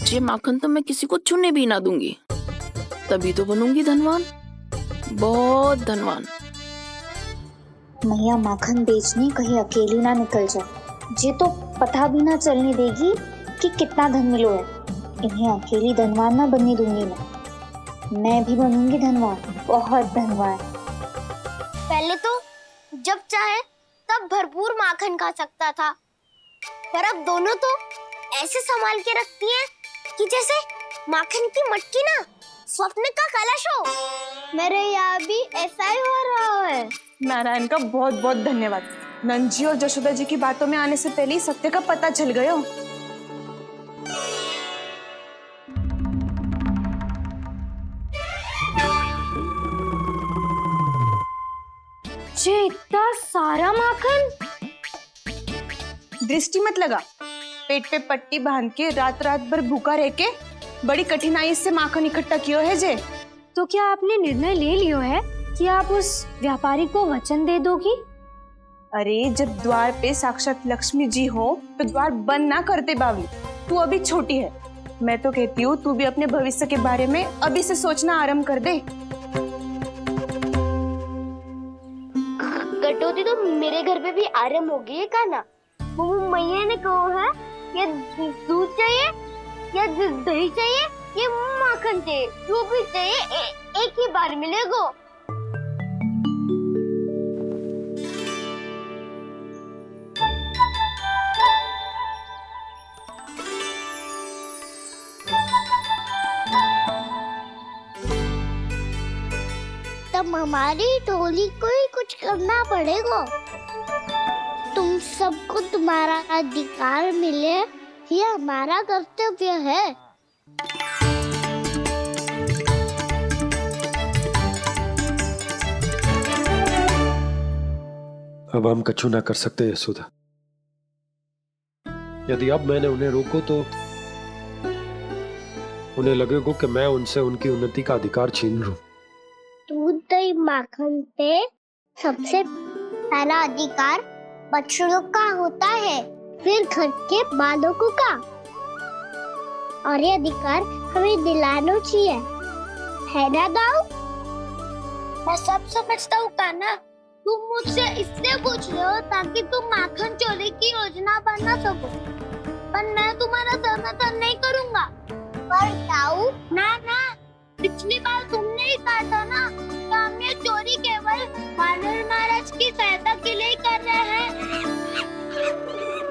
ये माखन तो मैं किसी को छूने भी ना दूंगी, तभी तो बनूंगी धनवान, बहुत धनवान। मैया माखन बेचने कहीं अकेली ना निकल जाए। ये तो पता भी ना चलने देगी कि कितना धन मिलो है। इन्हें अकेली धनवान ना बनने दूंगी मैं भी बनूंगी धनवान, बहुत धनवान। पहले तो जब चाहे तब भरपूर माखन खा सकता था, पर अब दोनों तो ऐसे संभाल के रखती हैं कि जैसे माखन की मटकी ना स्वप्न का कलश हो। मेरे यहाँ भी ऐसा ही हो रहा है। नारायण का बहुत बहुत धन्यवाद। नंजी और जशोदा जी की बातों में आने से पहले ही सत्य का पता चल गया। ये इतना सारा माखन। दृष्टि मत लगा, पेट पे पट्टी बांध के रात रात भर भूखा रह के बड़ी कठिनाई से माखन इकट्ठा किया है जे। तो क्या आपने निर्णय ले लियो है कि आप उस व्यापारी को वचन दे दोगी? अरे जब द्वार पे साक्षात लक्ष्मी जी हो तो द्वार बंद ना करते बावली। तू अभी छोटी है, मैं तो कहती हूँ तू भी अपने भविष्य के बारे में अभी से सोचना आरंभ कर दे। कटौती तो मेरे घर पे भी आरंभ हो गई है का ना। वो मैया ने कहा है ये दूध चाहिए या दही चाहिए ये माखन चाहिए, जो भी चाहिए एक ही बार मिलेगा। तब हमारी टोली को ही कुछ करना पड़ेगा। तुम सबको तुम्हारा अधिकार मिले, ये हमारा कर्तव्य है। अब हम कछु ना कर सकते यशोदा। यदि अब मैंने उन्हें रोको तो उन्हें लगेगा कि मैं उनसे उनकी उन्नति का अधिकार छीन लूं। दूध दही माखन पे सबसे पहला अधिकार बच्चों का होता है, फिर घर के बालकों का, और ये अधिकार हमें दिलाना चाहिए, है ना दाऊ? मैं सब समझता हूँ कान्हा, तुम मुझसे इसलिए पूछ रहे हो ताकि तुम माखन चोरी की योजना बना सको, पर मैं तुम्हारा समर्थन नहीं करूँगा। पर दाऊ ना, पिछली बार तुमने ही कहा था ना कि हम ये चोरी केवल वानर महाराज की सहायता के लिए कर रहे हैं।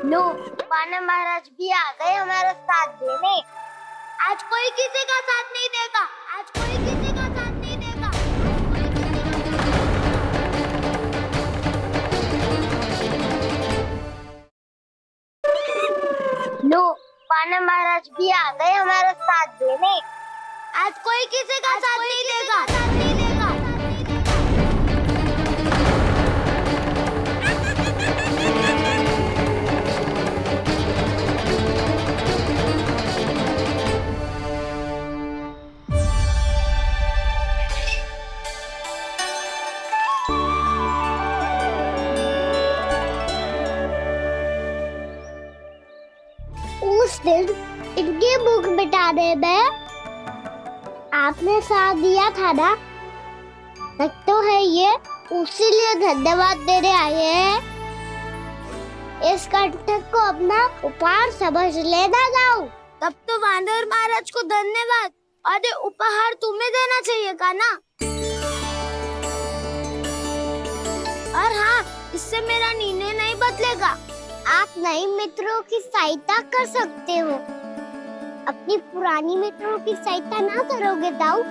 लो, वानर महाराज भी आ गए हमारा साथ देने। आज कोई किसी का साथ नहीं देगा, आज कोई किसी का साथ नहीं देगा। लो, वानर महाराज भी आ गए हमारा साथ देने। आज कोई किसी का साथ नहीं देगा। उस दिन इनकी भूख मिटाने में आपने साथ दिया था ना, तो है ये उसी लिए धन्यवाद देने आए हैं। इस कंटक को अपना उपहार समझ लेना जाओ। तब तो वानर महाराज को धन्यवाद और ये उपहार तुम्हें देना चाहिए का ना। और हाँ, इससे मेरा निर्णय नहीं बदलेगा। आप नए मित्रों की सहायता कर सकते हो, अपनी पुरानी मित्रों की सहायता ना करोगे दाऊ।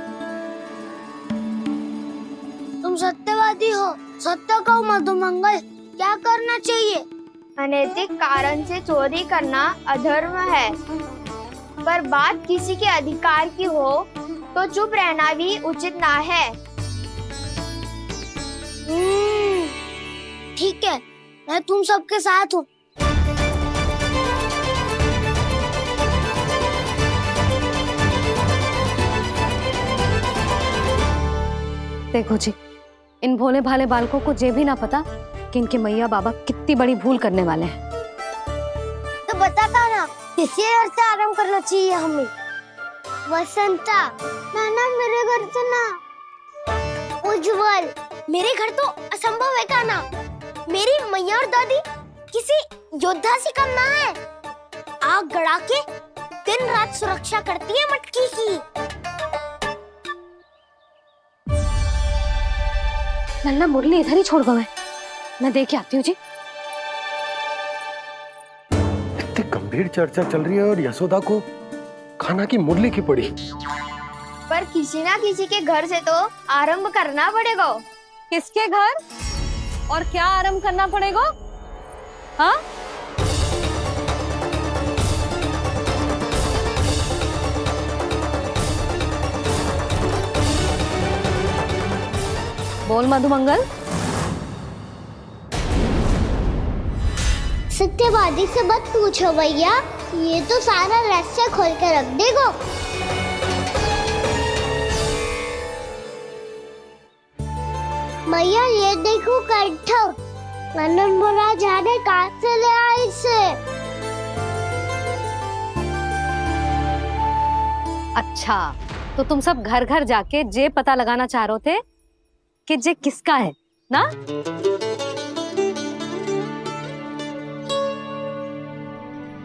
तुम सत्यवादी हो, सत्य कहो मधुमंगल, क्या करना चाहिए? अनैतिक कारण से चोरी करना अधर्म है। पर बात किसी के अधिकार की हो तो चुप रहना भी उचित ना है। ठीक है, मैं तुम सबके साथ हूँ। देखो जी, इन भोले भाले बालकों को ये भी ना पता कि इनके मैया बाबा कितनी बड़ी भूल करने वाले हैं। तो बताता ना, किसी घर से आराम करना चाहिए हमें। वसंता, नाना मेरे घर से ना। उज्जवल, मेरे घर तो असंभव है काना। मेरी मैया और दादी किसी योद्धा से कम ना है। आग गड़ा के दिन रात सुरक्षा करती है मटकी की। लल्ला मुरली इधर ही छोड़ गए, मैं देख के आती हूँ जी। इतनी गंभीर चर्चा चल रही है और यशोदा को खाना की मुरली की पड़ी। पर किसी ना किसी के घर से तो आरंभ करना पड़ेगा। किसके घर और क्या आरंभ करना पड़ेगा? हाँ, बोल मधुमंगल। सत्यवादी से मत पूछो भैया, ये तो सारा रहस्य खोल के रख देगा। भैया ये देखो कंठा, आनंद महाराज जाने कहाँ से ले आए इसे। अच्छा, तो तुम सब घर घर जाके जे पता लगाना चाह रहे थे कि जे किसका है ना?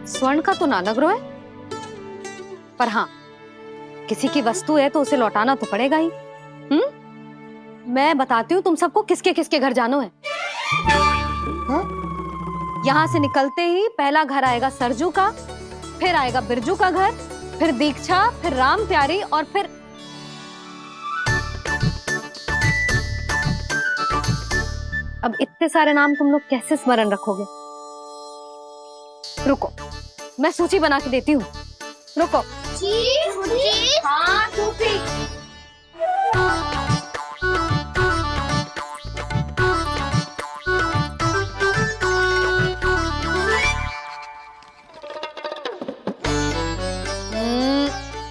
स्वर्ण का तो ना लग रहा है, पर हाँ, किसी की वस्तु है तो उसे लौटाना तो पड़ेगा ही। मैं बताती हूँ तुम सबको किसके किसके घर जाना है। यहाँ से निकलते ही पहला घर आएगा सरजू का, फिर आएगा बिरजू का घर, फिर दीक्षा, फिर राम प्यारी और फिर अब इतने सारे नाम तुम लोग कैसे स्मरण रखोगे? रुको, मैं सूची बना के देती हूँ। रुको। हाँ,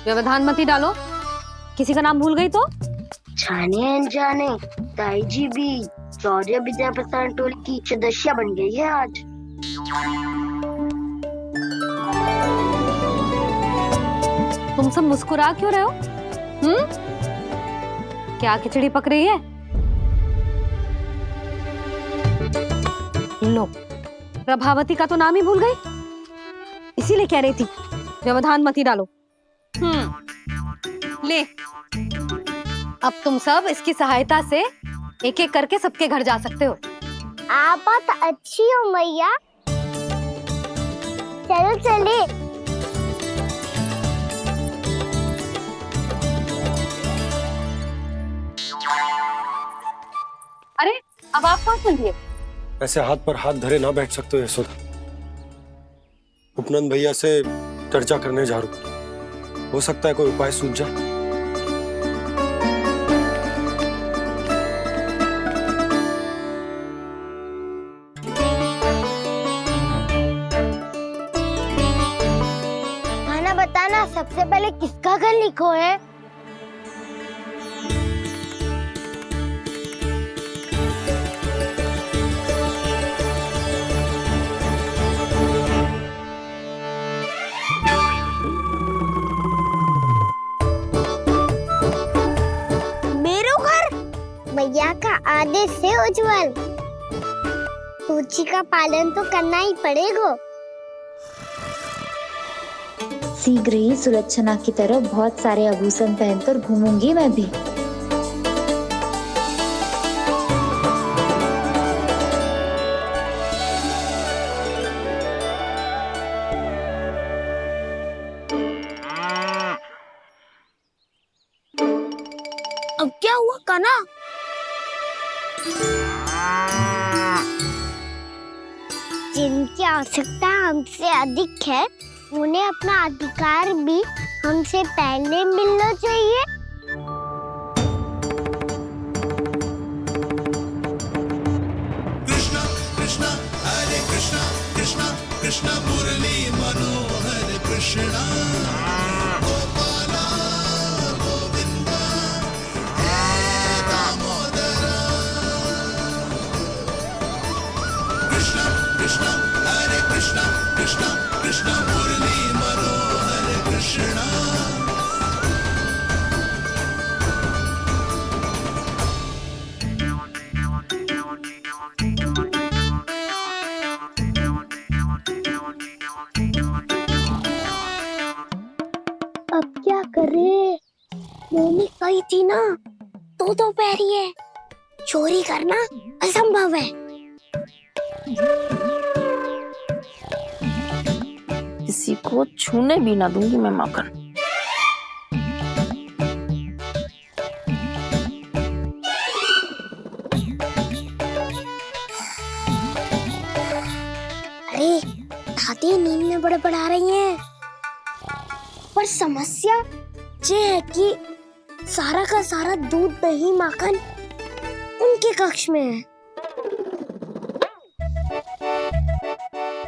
व्यवधान मत ही डालो, किसी का नाम भूल गई तो? जाने अनजाने ताई जी भी शौर्य विद्या प्रसारण टोली की सदस्य बन गई है आज। तुम सब मुस्कुरा क्यों रहे हो? क्या खिचड़ी पक रही है? लो, प्रभावती का तो नाम ही भूल गई, इसीलिए कह रही थी व्यवधान मत ही डालो। ले, अब तुम सब इसकी सहायता से एक एक करके सबके घर जा सकते हो। आप बात अच्छी हो मैया, चलो चले। अरे, अब आप कहाँ चल दिए? ऐसे हाथ पर हाथ धरे ना बैठ सकते हो यशोदा। उपनंद भैया से चर्चा करने जा रहा हूं, हो सकता है कोई उपाय सूझ जाए। खाना बताना, सबसे पहले किसका घर लिखो है? भैया का आदेश से उज्जवल, सूची का पालन तो करना ही पड़ेगा। शीघ्र ही सुलक्षणा की तरह बहुत सारे आभूषण पहनकर घूमूंगी मैं भी। अब क्या हुआ काना? जिनकी आवश्यकता हमसे अधिक है उन्हें अपना अधिकार भी हमसे पहले मिलना चाहिए। कृष्णा कृष्णा हरे कृष्णा कृष्णा कृष्णा मुरली मनोहर कृष्णा गोपाला गोविंदा हे दामोदरा। कृष्णा कृष्णा हरे कृष्णा कृष्णा कृष्णा मुरली मनोहर कृष्णा। अब क्या करे? मम्मी कही थी ना, दो पैरी है, चोरी करना असंभव है। किसी को छूने भी ना दूंगी मैं माखन। अरे दादी नींद में बड़बड़ा रही हैं। पर समस्या ये है कि सारा का सारा दूध दही माखन उनके कक्ष में है।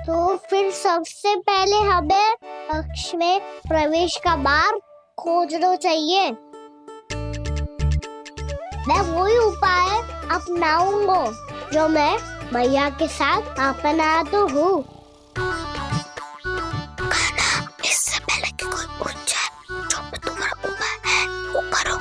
तो फिर सबसे पहले हमें कक्ष में प्रवेश का मार्ग खोजना चाहिए। मैं वही उपाय अपनाऊंगा जो मैं मैया के साथ अपना तो हूँ। इससे पहले कि कोई पूछ जाए, जो भी तुम्हारा उपाय है वो करो।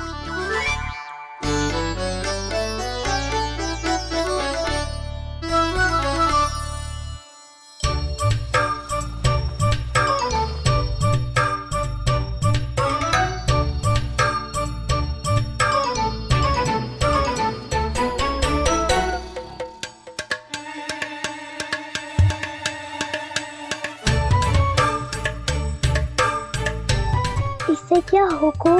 इससे क्या होगा?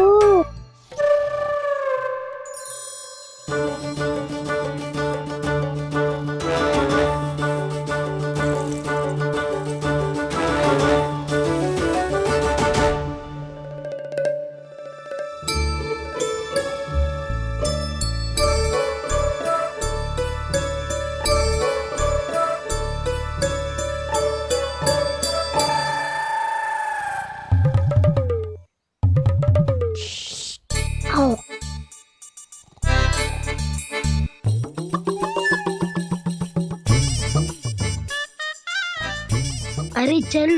आओ। अरे चल।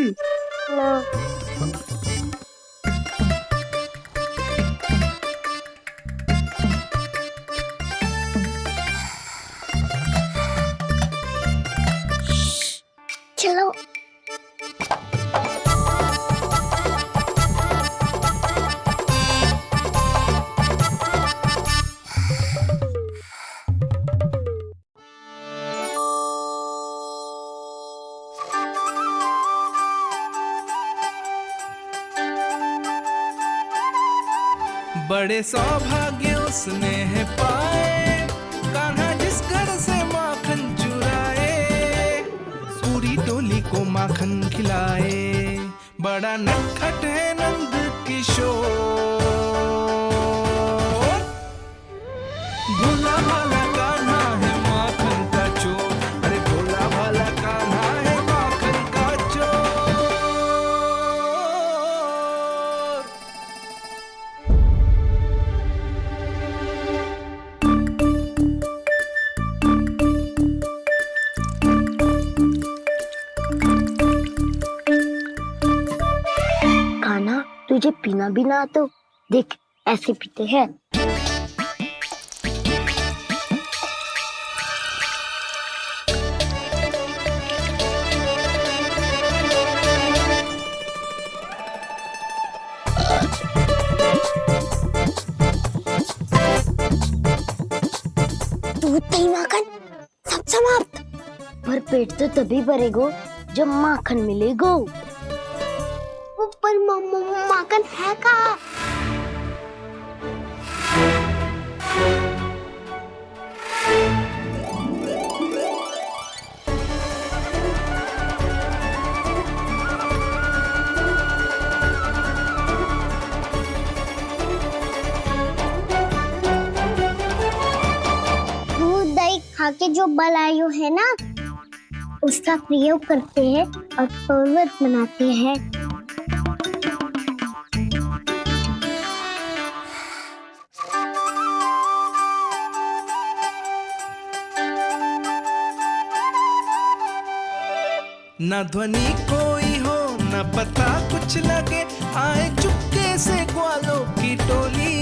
चलो। बड़े सौभाग्य उसने है पाए, कान्हा जिस घर से माखन चुराए, पूरी टोली को माखन खिलाए। बड़ा नटखट है नंद किशोर, भोला भाला कान्हा है माखन का चोर। अरे भोला भाला कान्हा है माखन का चोर। कान्हा तुझे पीना भी ना तो देख ऐसे पीते हैं। दूध दही माखन सब समाप्त। पर पेट तो तभी भरेगो जब माखन मिलेगो। पर माखन है कहाँ? खा के जो बलायु है ना, उसका प्रयोग करते हैं और पर्वत बनाते हैं। न ध्वनि कोई हो न पता कुछ लगे, आए चुपके से ग्वालों की टोली।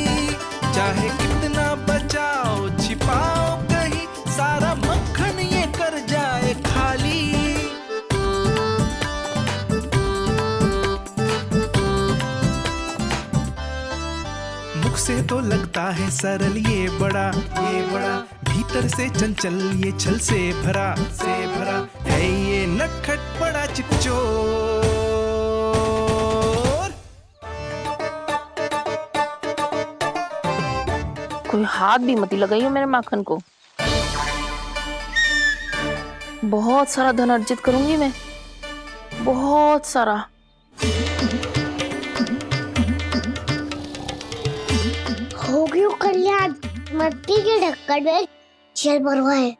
चाहे कितना बचाओ छिपाओ कहीं, सारा मक्खन ये कर जाए खाली। मुख से तो लगता है सरल ये बड़ा भीतर से चंचल ये छल से भरा है ये नटखट बड़ा चिकचोर। कोई हाथ भी मत लगाइयो मेरे माखन को। बहुत सारा धन अर्जित करूंगी मैं, बहुत सारा। हो गयो कल्याण, मट्टी के ढक्कन में जल भरवा है।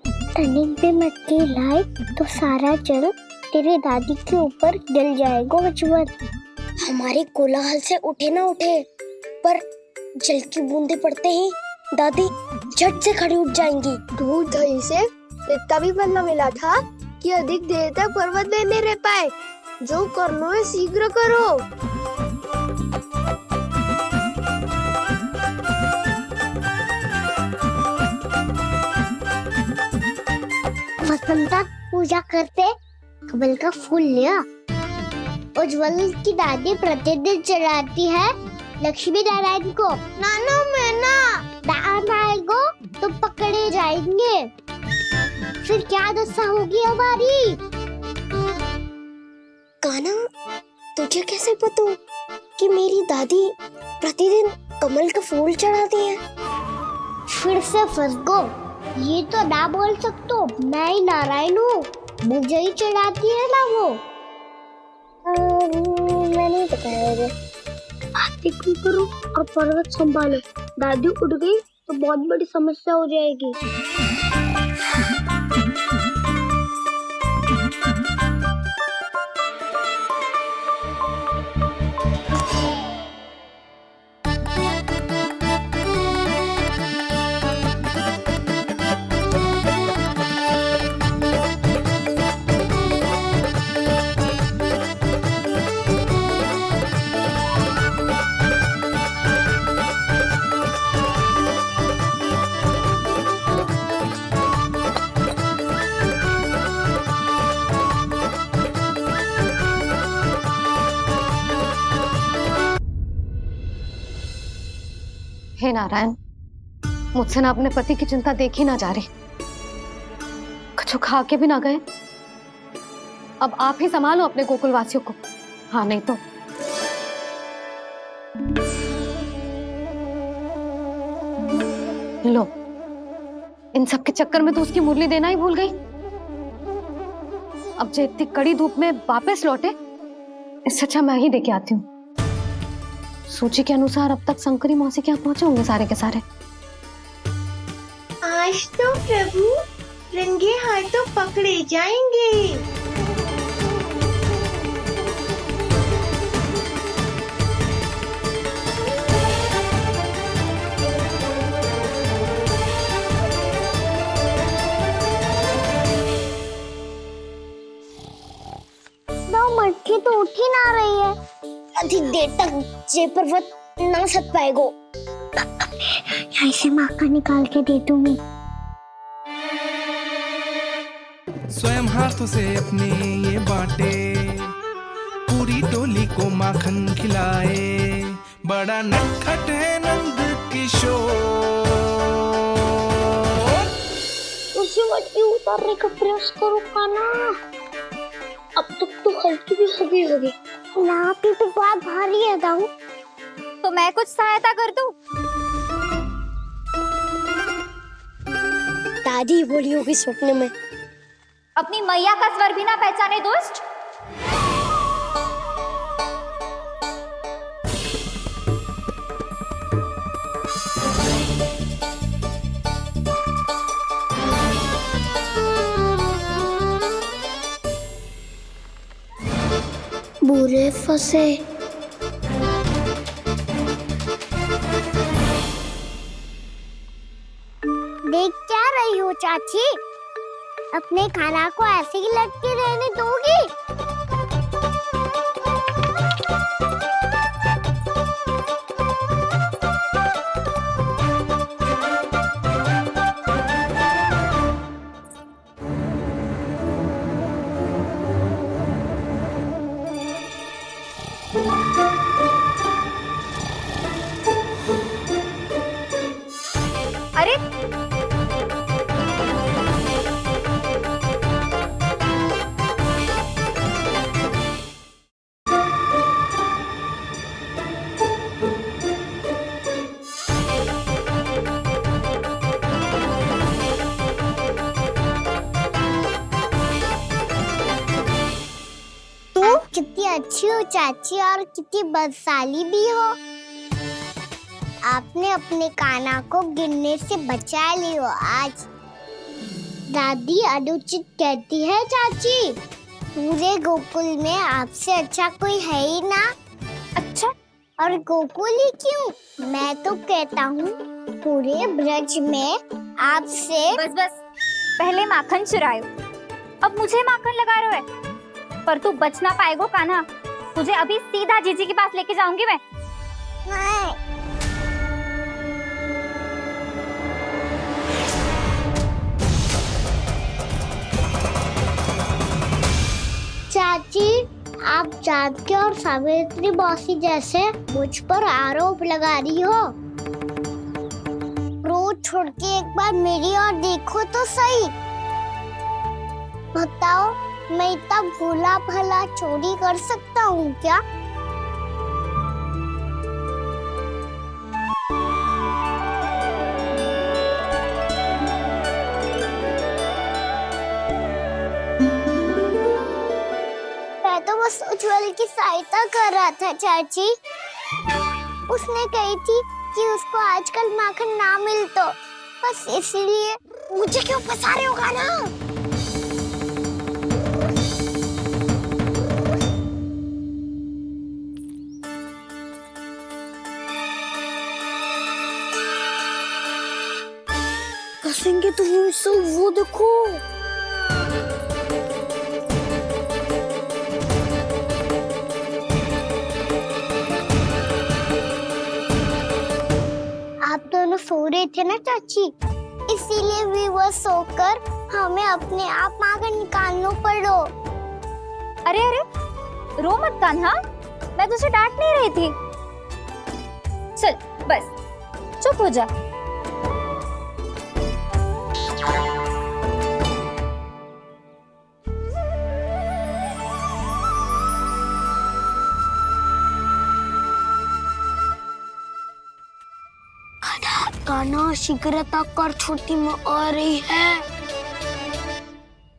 टर्निंग पे मट्टी लाए तो सारा जल तेरे दादी के ऊपर गिर जाएगा बचवन। हमारे कोलाहल से उठे ना उठे, पर जल की बूंदे पड़ते ही दादी झट से खड़ी उठ जाएंगी। दूध दही से इतना भी बनना मिला था कि अधिक देर तक पर्वत में नहीं रह पाए। जो करना है शीघ्र करो। वसंता पूजा करते कमल का फूल लिया। उज्ज्वल की दादी प्रतिदिन चढ़ाती है लक्ष्मी नारायण को। नाना मैं ना दान आएगा तो पकड़े जाएंगे, फिर क्या दशा होगी हमारी। कान्हा, तुझे कैसे पता कि मेरी दादी प्रतिदिन कमल का फूल चढ़ाती है? फिर से फंस गो। ये तो ना बोल सकतो, मैं ही नारायण हूँ, मुझे ही चढ़ाती है ना वो। मैं नहीं बताया मुझे। आरती करो और पर्वत संभालो। दादी उठ गई तो बहुत बड़ी समस्या हो जाएगी। हे नारायण, मुझसे ना अपने पति की चिंता देखी ना जा रही, कुछ खा के भी ना गए। अब आप ही संभालो अपने गोकुल वासियों को। हाँ नहीं तो लो, इन सब के चक्कर में तो उसकी मुरली देना ही भूल गई। अब जो इतनी कड़ी धूप में वापस लौटे, इससे अच्छा मैं ही देके आती हूँ। सूची के अनुसार अब तक शंकरी मौसी के यहाँ पहुंचे होंगे सारे के सारे। आज तो प्रभु रंगे हाथों पकड़े जाएंगे। मटकी तो उठ ही ना रही है। अधिक देर तक जे पर्वत ना सक पाएगो। यहाँ से माखन निकाल के दे दूंगी। स्वयं हाथों से अपने ये बांटे, पूरी टोली को माखन खिलाए। बड़ा नटखट है नंद किशोर। उसे मटकी उतारने का प्रयास करो कान्हा। अब तक तो हल्की भी हो गई होगी। ना की तो बात भारी है दाऊ। तो मैं कुछ सहायता कर दूं? दादी बोली होगी सपने में। अपनी मैया का स्वर भी ना पहचाने दुष्ट। पूरे फंसे। देख क्या रही हो चाची? अपने खाना को ऐसे ही लटके रहने दोगी? अरे आप कितनी अच्छी हो चाची और कितनी बदसाली भी हो। आपने अपने काना को गिरने से बचा ली हो आज। दादी अनुचित कहती है चाची, पूरे गोकुल में आपसे अच्छा कोई है ही ना। अच्छा, और गोकुल ही क्यों, मैं तो कहता हूँ पूरे ब्रज में आपसे। बस बस, पहले माखन चुरायो, अब मुझे माखन लगा रहे हो। पर तू बच ना पाएगो कान्हा, तुझे अभी सीधा जीजी के पास लेके जाऊंगी मैं। चाची, आप जानकी और सावित्री मौसी जैसे मुझ पर आरोप लगा रही हो। रोज छोड़ के एक बार मेरी ओर देखो तो सही। बताओ, मैं इतना भोला भला चोरी कर सकता हूँ क्या? मैं तो बस उज्जवल की सहायता कर रहा था चाची। उसने कही थी कि उसको आजकल माखन ना मिल तो बस इसलिए। मुझे क्यों फंसा रहे हो कान्हा? कसेंगे तो वो देखो। आप दोनों सो रहे थे ना चाची, इसीलिए भी सोकर हमें अपने आप माखन निकालना पड़ो। अरे अरे, रो मत कान्हा, मैं तुझे डांट नहीं रही थी। चल बस चुप हो जा। कान्हा शीघ्रता कर, छोटी में आ रही है।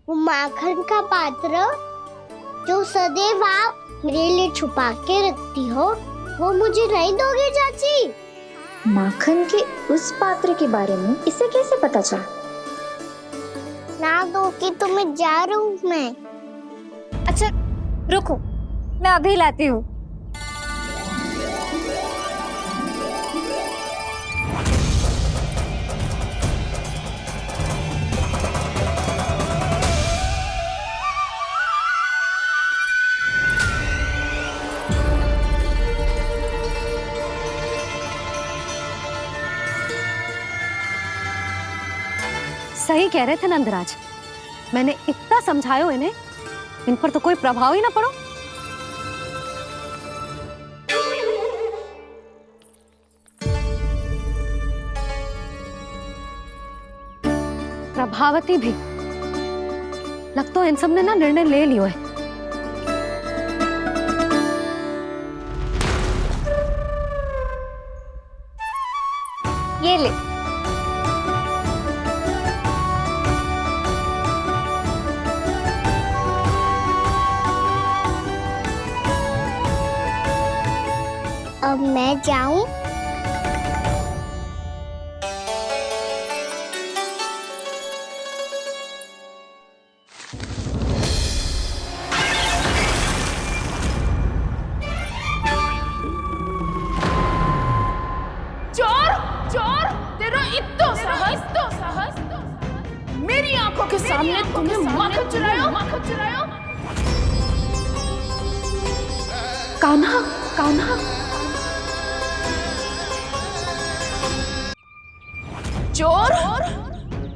वो माखन का पात्र जो सदैव आप मेरे लिए छुपा के रखती हो, वो मुझे नहीं दोगे चाची? माखन के उस पात्र के बारे में इसे कैसे पता चला? ना दोगी तो मैं जा रहा हूँ मैं। अच्छा रुको, मैं अभी लाती हूँ। सही कह रहे थे नंदराज, मैंने इतना समझायो इन्हें, इन पर तो कोई प्रभाव ही ना पड़ो। प्रभावती भी लग तो इन सब ने ना निर्णय ले लियो है। ये ले। अब मैं जाऊं? चोर, तेरा इत्तो साहस, मेरी आंखों के सामने तूने माखन चुरायो। कान्हा, चोर,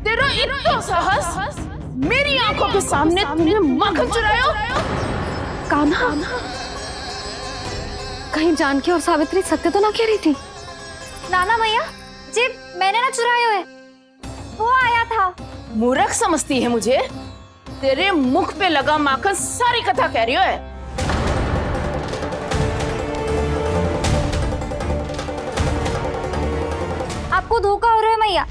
तेरा इत्तो साहस, मेरी आंखों के सामने तूने माखन चुरायो। कान्हा, कहीं जानकी और सावित्री सत्य तो ना कह रही थी? नाना मैया जी, मैंने ना चुराया है, वो आया था। मूर्ख समझती है मुझे? तेरे मुख पे लगा माखन सारी कथा कह रही है। आपको धोखा हो रहा है मैया,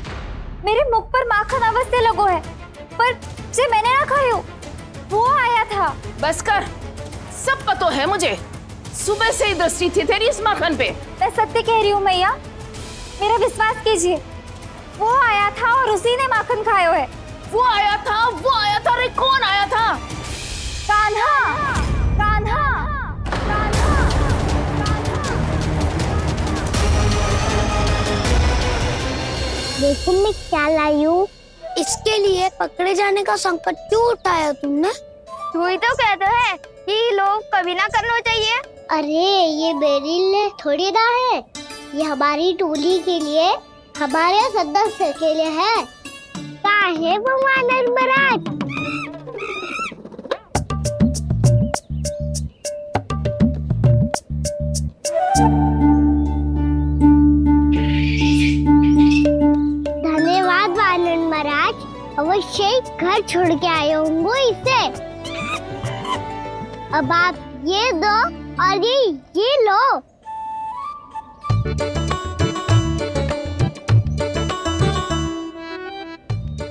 मेरे मुख पर माखन अवश्य लगो है, पर जे मैंने ना खायो, वो आया था। बस कर, सब पता है मुझे। सुबह से ही दृष्टि थी तेरी इस माखन पे। मैं सत्य कह रही हूँ मैया, मेरा विश्वास कीजिए। वो आया था और उसी ने माखन खायो है। वो आया था। अरे कौन आया था? कान्हा। देखो मैं क्या लाई हूँ। इसके लिए पकड़े जाने का संकट क्यों उठाया तुमने? वही तो कहते हैं कि लोग कभी ना करना चाहिए। अरे ये मेरे लिए थोड़ी ना है, ये हमारी टोली के लिए, हमारे सदस्य के लिए है। क्या है वो वानर महाराज? धन्यवाद वानर महाराज, अवश्य घर छोड़ के आए होंगे इसे। अब आप ये दो और ये लो।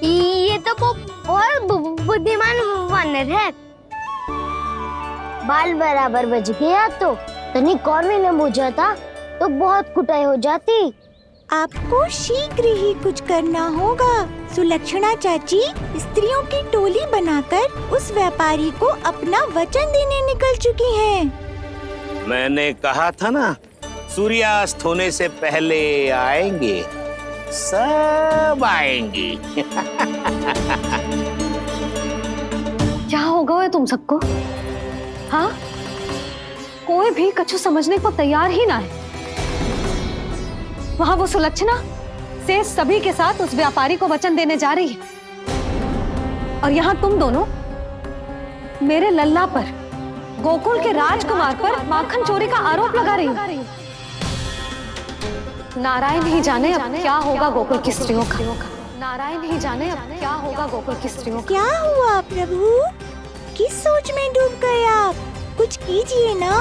ये तो बहुत बुद्धिमान वानर है। बाल बराबर बज गया तो तनिक और भी न बुझा था तो बहुत कुटाई हो जाती। आपको शीघ्र ही कुछ करना होगा। सुलक्षणा चाची स्त्रियों की टोली बनाकर उस व्यापारी को अपना वचन देने निकल चुकी हैं। मैंने कहा था ना, सूर्यास्त होने से पहले आएंगे, सब आएंगे। क्या होगा है तुम सबको? हाँ, कोई भी कछु समझने को तैयार ही ना है। वहां वो सुलक्षणा से सभी के साथ उस व्यापारी को वचन देने जा रही है, और यहाँ तुम दोनों मेरे लल्ला पर, गोकुल के राजकुमार पर माखन चोरी का आरोप लगा रही हो। नारायण ही जाने अब क्या होगा गोकुल की स्त्रियों का। नारायण ही जाने अब क्या होगा गोकुल की स्त्रियों का। क्या हुआ प्रभु? किस सोच में डूब गए आप? कुछ कीजिए ना।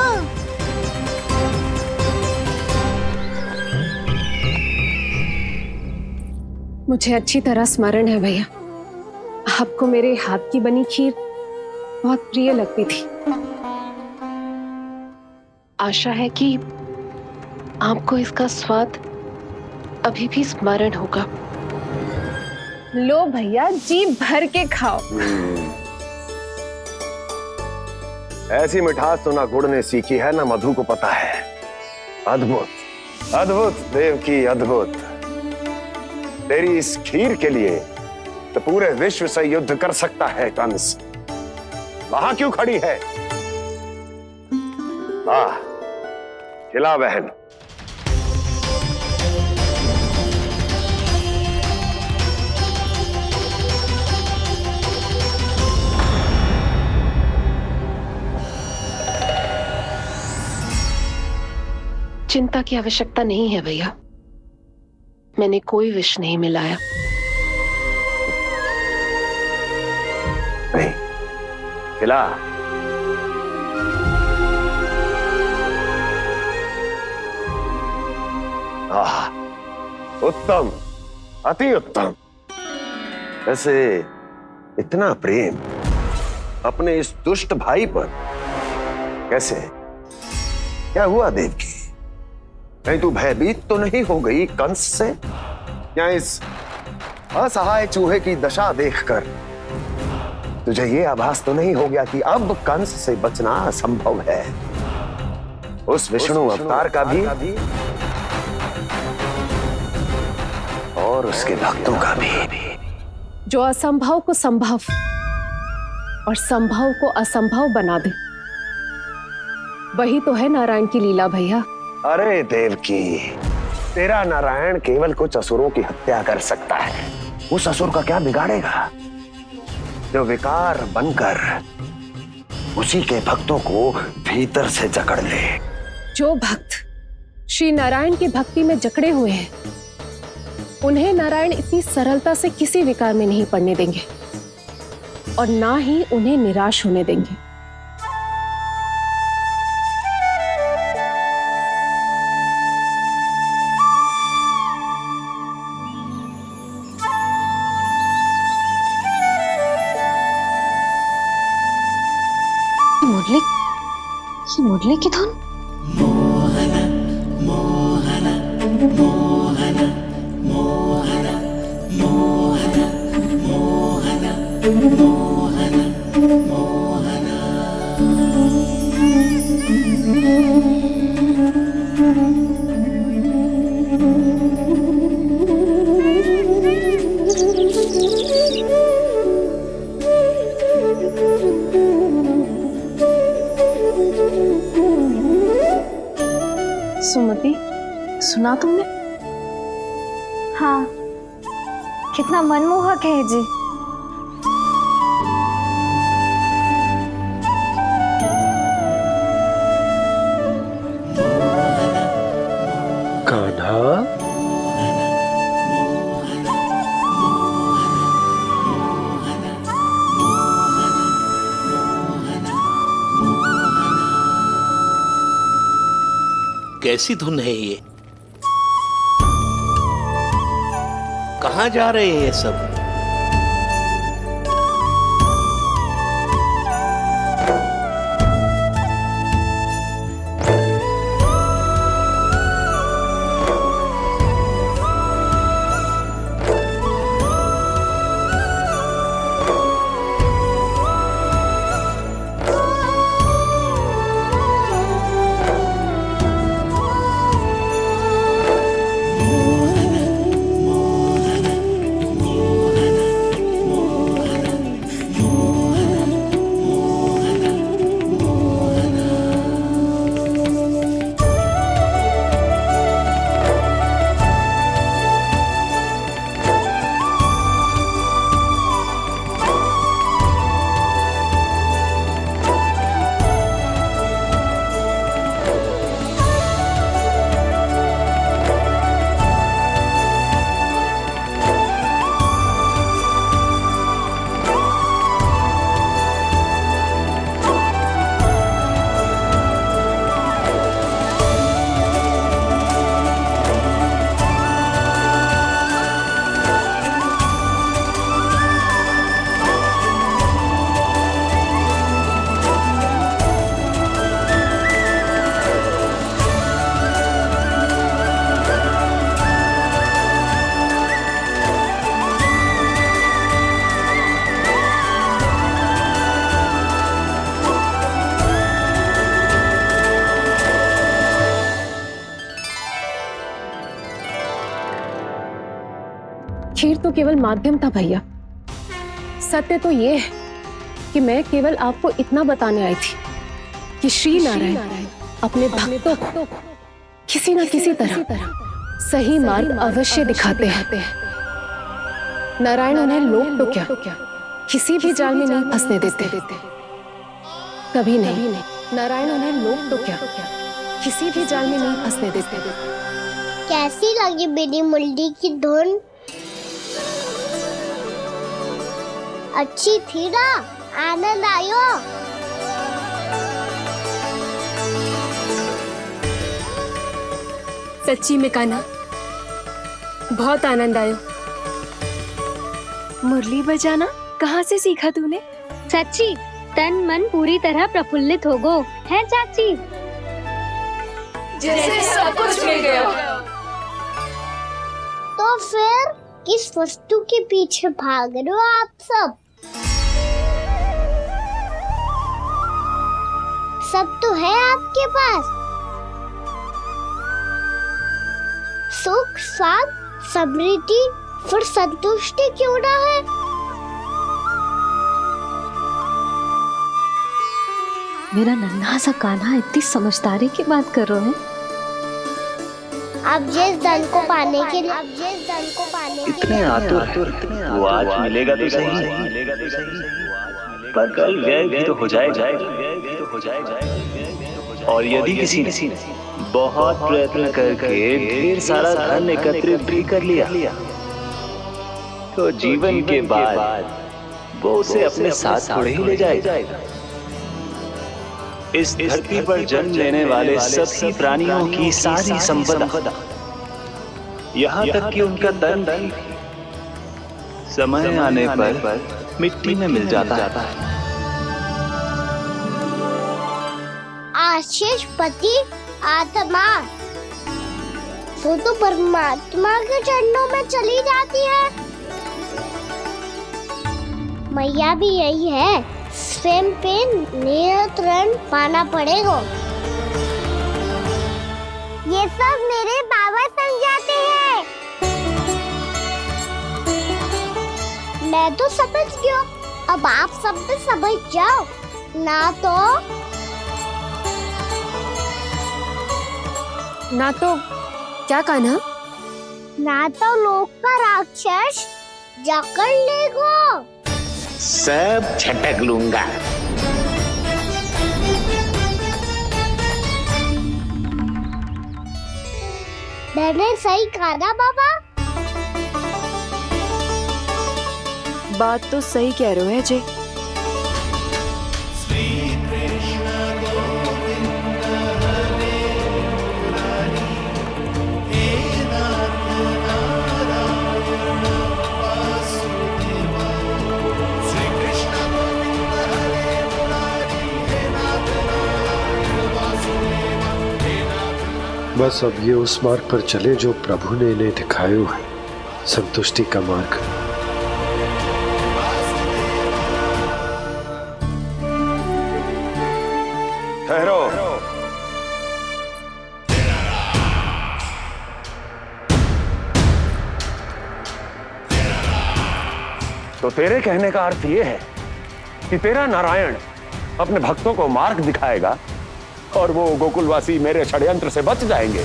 मुझे अच्छी तरह स्मरण है भैया, आपको मेरे हाथ की बनी खीर बहुत प्रिय लगती थी। आशा है कि आपको इसका स्वाद अभी भी स्मरण होगा। लो भैया, जी भर के खाओ। ऐसी मिठास तो ना गुड़ ने सीखी है ना मधु को पता है। अद्भुत, अद्भुत देवकी, अद्भुत। तेरी इस खीर के लिए तो पूरे विश्व से युद्ध कर सकता है कंस। वहां क्यों खड़ी है? खिला बहन। चिंता की आवश्यकता नहीं है भैया, मैंने कोई विष नहीं मिलाया। नहीं, खिला। उत्तम, अति उत्तम। वैसे इतना प्रेम अपने इस दुष्ट भाई पर कैसे? क्या हुआ देवकी? कहीं तू भयभीत तो नहीं हो गई कंस से? या इस असहाय चूहे की दशा देखकर तुझे ये आभास तो नहीं हो गया कि अब कंस से बचना असंभव है? उस विष्णु अवतार का भी और उसके भक्तों का भी। जो असंभव को संभव और संभव को असंभव बना दे, वही तो है नारायण की लीला भैया। अरे देवकी, तेरा नारायण केवल कुछ असुरों की हत्या कर सकता है। उस असुर का क्या बिगाड़ेगा जो विकार बनकर उसी के भक्तों को भीतर से जकड़ ले। जो भक्त श्री नारायण की भक्ति में जकड़े हुए हैं, उन्हें नारायण इतनी सरलता से किसी विकार में नहीं पड़ने देंगे और ना ही उन्हें निराश होने देंगे। मुरली की धुन। सुमति, सुना तुमने? हाँ, कितना मनमोहक है जी। कान्हा, कैसी धुन है ये? कहाँ जा रहे हैं ये सब? खीर तो केवल माध्यम था भैया। सत्य तो ये है कि मैं केवल आपको इतना बताने आई थी कि श्री नारायण अपने भक्तों को किसी न किसी तरह सही मार्ग अवश्य दिखाते हैं। नारायण उन्हें लोग तो क्या किसी भी जाल में नहीं फंसने देते, कभी नहीं। नारायण उन्हें लोग तो क्या किसी भी जाल में नहीं फंसने देते। कैसी लगी मेरी मुरली की धुन? अच्छी थी ना? आनंद आयो? सच्ची में कान्हा, बहुत आनंद आयो। मुरली बजाना कहाँ से सीखा तूने? सच्ची तन मन पूरी तरह प्रफुल्लित हो गो है चाची। जैसे सब कुछ मिल गया। तो फिर किस वस्तु के पीछे भाग रहे हो आप सब? सब तो है आपके पास। सुख, स्वाद, समृद्धि, फिर संतुष्टि क्यों ना है? मेरा नन्हा सा कान्हा इतनी समझदारी की बात कर रहे हैं। अब जिस धन को पाने के लिए इतने आतुर वो आज मिलेगा तो सही, पर कल गायब भी तो हो जाएगा। और यदि किसी ने बहुत प्रयत्न करके ढेर सारा धन एकत्रित भी कर लिया, तो जीवन के बाद वो उसे अपने साथ थोड़े ही ले जाएगा। इस धरती पर जन्म लेने वाले सभी प्राणियों की सारी संपदा, यहाँ तक कि उनका तन भी समय आने पर मिट्टी में मिल जाता है। आशीष पति आत्मा वो तो परमात्मा के चरणों में चली जाती है। मैया भी यही है, स्वयं पे नियंत्रण पाना पड़ेगा। ये सब मेरे बाबा समझाते हैं। मैं तो समझ गया, अब आप सब भी समझ जाओ ना तो क्या कान्हा? ना तो लोक का राक्षस जकड़ लेगा। सब झटक लूंगा। मैंने सही कहा ना बाबा? बात तो सही कह रहे हो है जी। बस अब ये उस मार्ग पर चले जो प्रभु ने इन्हें दिखाया है, संतुष्टि का मार्ग। ठहरो। तो तेरे कहने का अर्थ ये है कि तेरा नारायण अपने भक्तों को मार्ग दिखाएगा और वो गोकुलवासी मेरे षड्यंत्र से बच जाएंगे।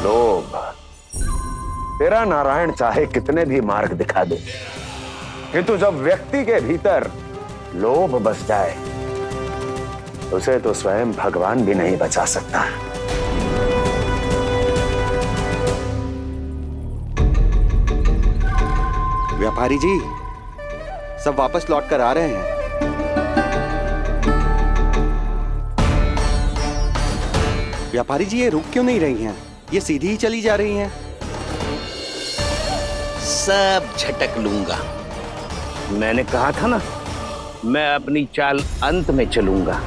लोभ। तेरा नारायण चाहे कितने भी मार्ग दिखा दे, किंतु जब व्यक्ति के भीतर लोभ बस जाए, उसे तो स्वयं भगवान भी नहीं बचा सकता। व्यापारी जी, सब वापस लौट कर आ रहे हैं। व्यापारी जी, ये रुक क्यों नहीं रही हैं? ये सीधी ही चली जा रही हैं। सब झटक लूंगा। मैंने कहा था ना, मैं अपनी चाल अंत में चलूंगा।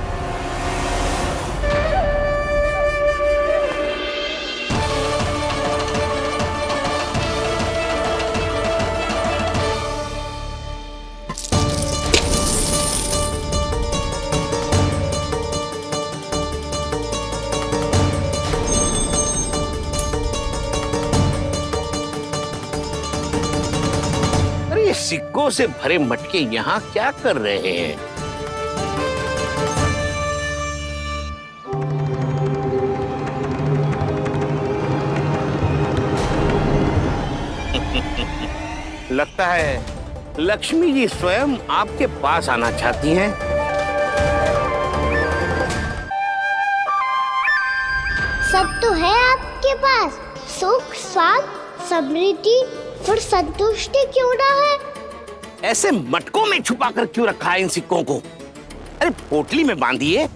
सिक्कों से भरे मटके यहाँ क्या कर रहे हैं? लगता है लक्ष्मी जी स्वयं आपके पास आना चाहती हैं। सब तो है आपके पास, सुख, स्वाद, समृद्धि, फिर संतुष्टि क्यों ना है? ऐसे मटकों में छुपा कर क्यों रखा है इन सिक्कों को? अरे पोटली में बांधिए,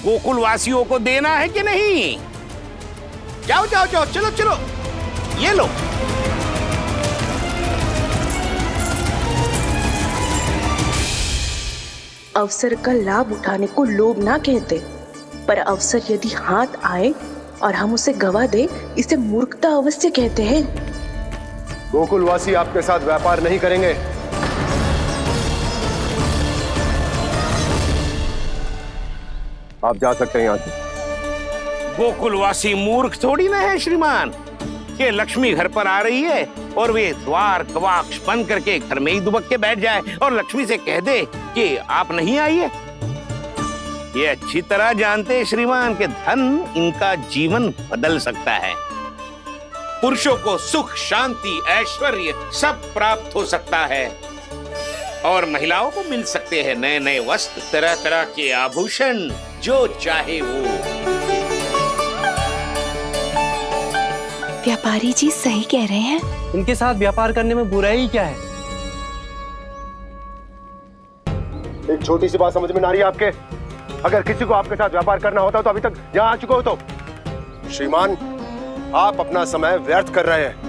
गोकुलवासियों को देना है कि नहीं? जाओ जाओ जाओ, चलो चलो, ये लो। अवसर का लाभ उठाने को लोभ ना कहते, पर अवसर यदि हाथ आए और हम उसे गवा दे, इसे मूर्खता अवश्य कहते हैं। गोकुलवासी आपके साथ व्यापार नहीं करेंगे। आप जा सकते हैं यहाँ से। गोकुलवासी मूर्ख थोड़ी ना है श्रीमान। ये लक्ष्मी घर पर आ रही है और वे द्वार कवाक्ष बंद करके घर में ही दुबक के बैठ जाए और लक्ष्मी से कह दे कि आप नहीं आइए। ये अच्छी तरह जानते हैं श्रीमान कि धन इनका जीवन बदल सकता है। पुरुषों को सुख, शांति, ऐश्वर्य सब प्राप्त हो सकता है और महिलाओं को मिल सकते हैं नए नए वस्त्र, तरह तरह के आभूषण, जो चाहे वो। व्यापारी जी सही कह रहे हैं। इनके साथ व्यापार करने में बुराई क्या है? एक छोटी सी बात समझ में ना रही है आपके? अगर किसी को आपके साथ व्यापार करना होता तो अभी तक यहाँ आ चुके हो। तो श्रीमान, आप अपना समय व्यर्थ कर रहे हैं।